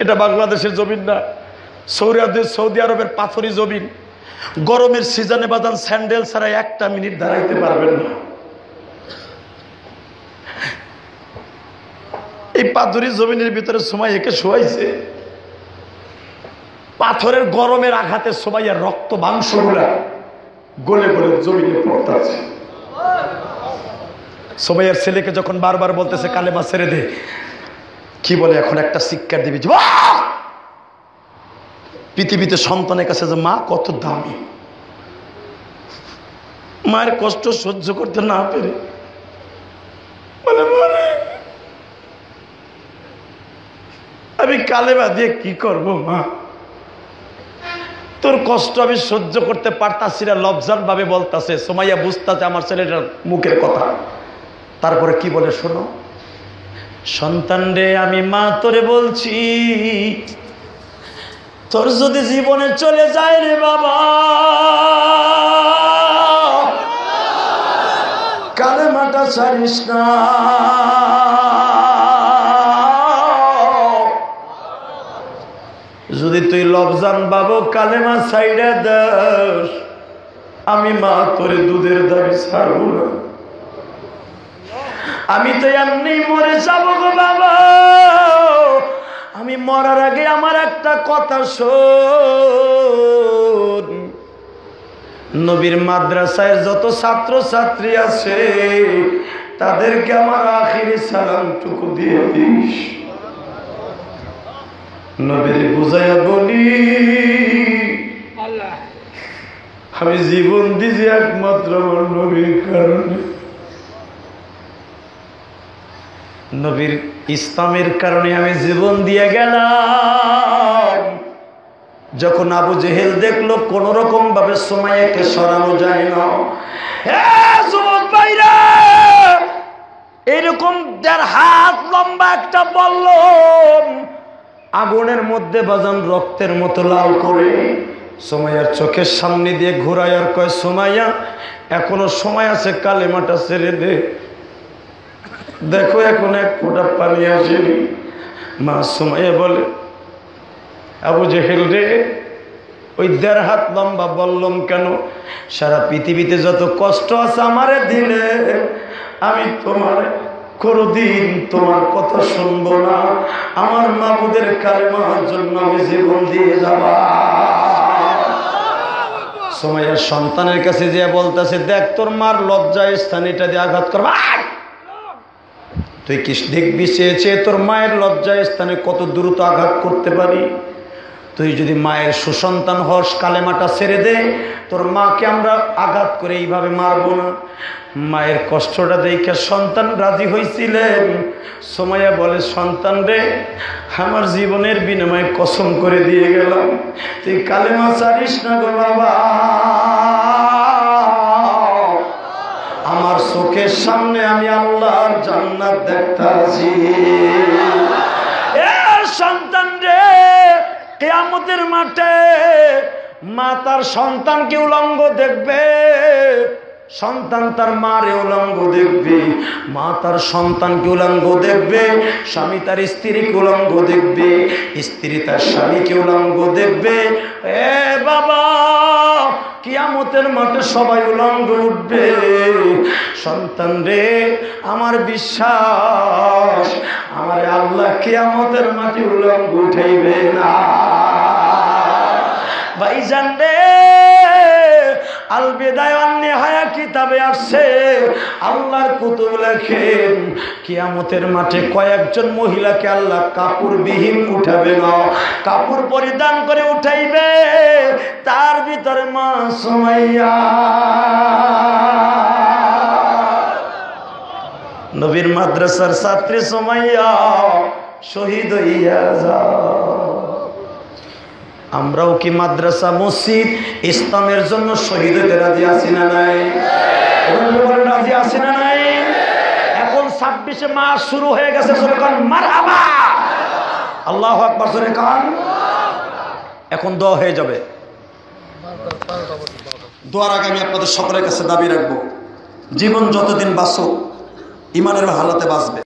এটা বাংলাদেশের জমিন না, সৌদি আরবের পাথরি জমিন। গরমের সিজনে বাজান স্যান্ডেল ছাড়া 1টা মিনিট দাঁড়াইতে পারবেন না। এই পাথরি জমিনের ভিতরে সুমাইয়াকে শোয়াইছে। পাথরের গরমের আঘাতে সুমাইয়ার রক্ত মাংসগুলা গলে গলে জমিনে পড়তেছে। সুমাইয়ার ছেলেকে যখন বারবার বলতেছে কালেমা ছেড়ে দে, কি বলে এখন একটা শিক্ষা দিবি, পৃথিবীতে সন্তানের কাছে যে মা কত দামি, মায়ের কষ্ট সহ্য করতে না পেরে বলে আমি কালেমা দিয়ে কি করব মা, তোর কষ্ট আমি সহ্য করতে পারতাছি না, লজ্জান ভাবে বলতাছে। সুমাইয়া বুঝতাছে আমার ছেলেটার মুখের কথা। তারপরে কি বলে শোনো, সন্তান রে আমি মা তোরে বলছি, তোর যদি জীবনে চলে যায় রে বাবা, কালেমাটা ছাড়িস না। যদি তুই লবজান বাবু কালেমা ছাইড়া দাস, আমি মা তোরে দুধের দাবি ছাড়ব না, আমি তো এমনি মরে যাব গো বাবা। আমি মরার আগে আমার একটা কথা শোন, নবীর মাদ্রাসায় যত ছাত্র ছাত্রী আছে তাদেরকে আমার আখিরি সালামটুকু দিয়ে দিস। নবীর বুঝাইয়া বলি, আমি জীবন দিছি একমাত্র আমার নবীর কারণে, নবীর ইসলামের কারণে আমি জীবন দিয়ে গেলাম। যখন আবু জেহেল দেখলো কোন রকম ভাবে সুমাইয়াকে সরানো যায় না, যুবক ভাইরা, এরকম 1.5 হাত লম্বা একটা বল্লম আগুনের মধ্যে বাজান রক্তের মতো লাল করে সুমাইয়ার চোখের সামনে দিয়ে ঘুরায় আর কয়, সুমাইয়া এখনো সময় আছে, কালেমাটা ছেড়ে দে, দেখো এখন এক ফোঁটা পানি আসেনি। মা সুমাইয়া বলে, আবু জেহেল রে, ওই 1.5 হাত লম্বা বললাম কেন, সারা পৃথিবীতে যত কষ্ট আছে আমারে দিলে, আমি তোমার কোনদিন তোমার কথা শুনবো না, আমার মাবুদের কালেমার জন্য আমি জীবন দিয়ে যাবা। সুমাইয়ার সন্তানের কাছে যে বলতেছে, দেখ তোর মার লজ্জায় স্থান এটা দিয়ে আঘাত করবা, তুই কি দেখবি চেয়েছে তোর মায়ের লজ্জায় স্থানে কত দ্রুত আঘাত করতে পারি। তুই যদি মায়ের সুসন্তান হস, কালেমাটা ছেড়ে দে, তোর মাকে আমরা আঘাত করে এইভাবে মারবো না। মায়ের কষ্টটা দেখে সন্তান রাজি হয়েছিলেন। সুমাইয়া বলে, সন্তান রে, আমার জীবনের বিনিময়ে কসম করে দিয়ে গেলাম, তুই কালেমা ছাড়িস না গো বাবা। আমার চোখের সামনে আমি আল্লাহর জান্নাত দেখতাছি। এ সন্তান রে, কিয়ামতের মাঠে মা তার সন্তানকে উলঙ্গ দেখবে, সন্তান তার মারে উলঙ্গ দেখবে, মা তার সন্তানকে উলঙ্গ দেখবে, স্বামী তার স্ত্রীকে উলঙ্গ দেখবে, স্ত্রী তার স্বামীকে উলঙ্গ দেখবে। এ বাবা, কিয়ামতের মাঠে সবাই উলঙ্গ উঠবে। সন্তান রে, আমার বিশ্বাস, আমার আল্লাহ কিয়ামতের মাঠে উলঙ্গ উঠাইবে না। ভাইজান রে, আল বিদায়া ওয়ান নিহায়া কিতাবে আসছে, আল্লাহর কুতুব লেখেন কিয়ামতের মাঠে কয়েকজন মহিলাকে আল্লাহ কাপড়বিহীন উঠাবে না, কাপড় পরিধান করে উঠাইবে। তার ভিতরে মা সুমাইয়া। নবীর মাদ্রাসার ছাত্রী সুমাইয়া শহীদ হইয়া যাও। আমরাও কি মাদ্রাসা, মসজিদ, ইসলামের জন্য শহীদ হতে রাজি আছি না নাই? রাজি আছি না নাই? এখন 26শে মাস শুরু হয়ে গেছে, মারহাবা, আল্লাহু আকবার, জোরে কান। এখন দোয়া হয়ে যাবে। দোয়ার আগে আমি আপনাদের সকলের কাছে দাবি রাখবো, জীবন যতদিন বাঁচুক ইমানের হালাতে বাঁচবে।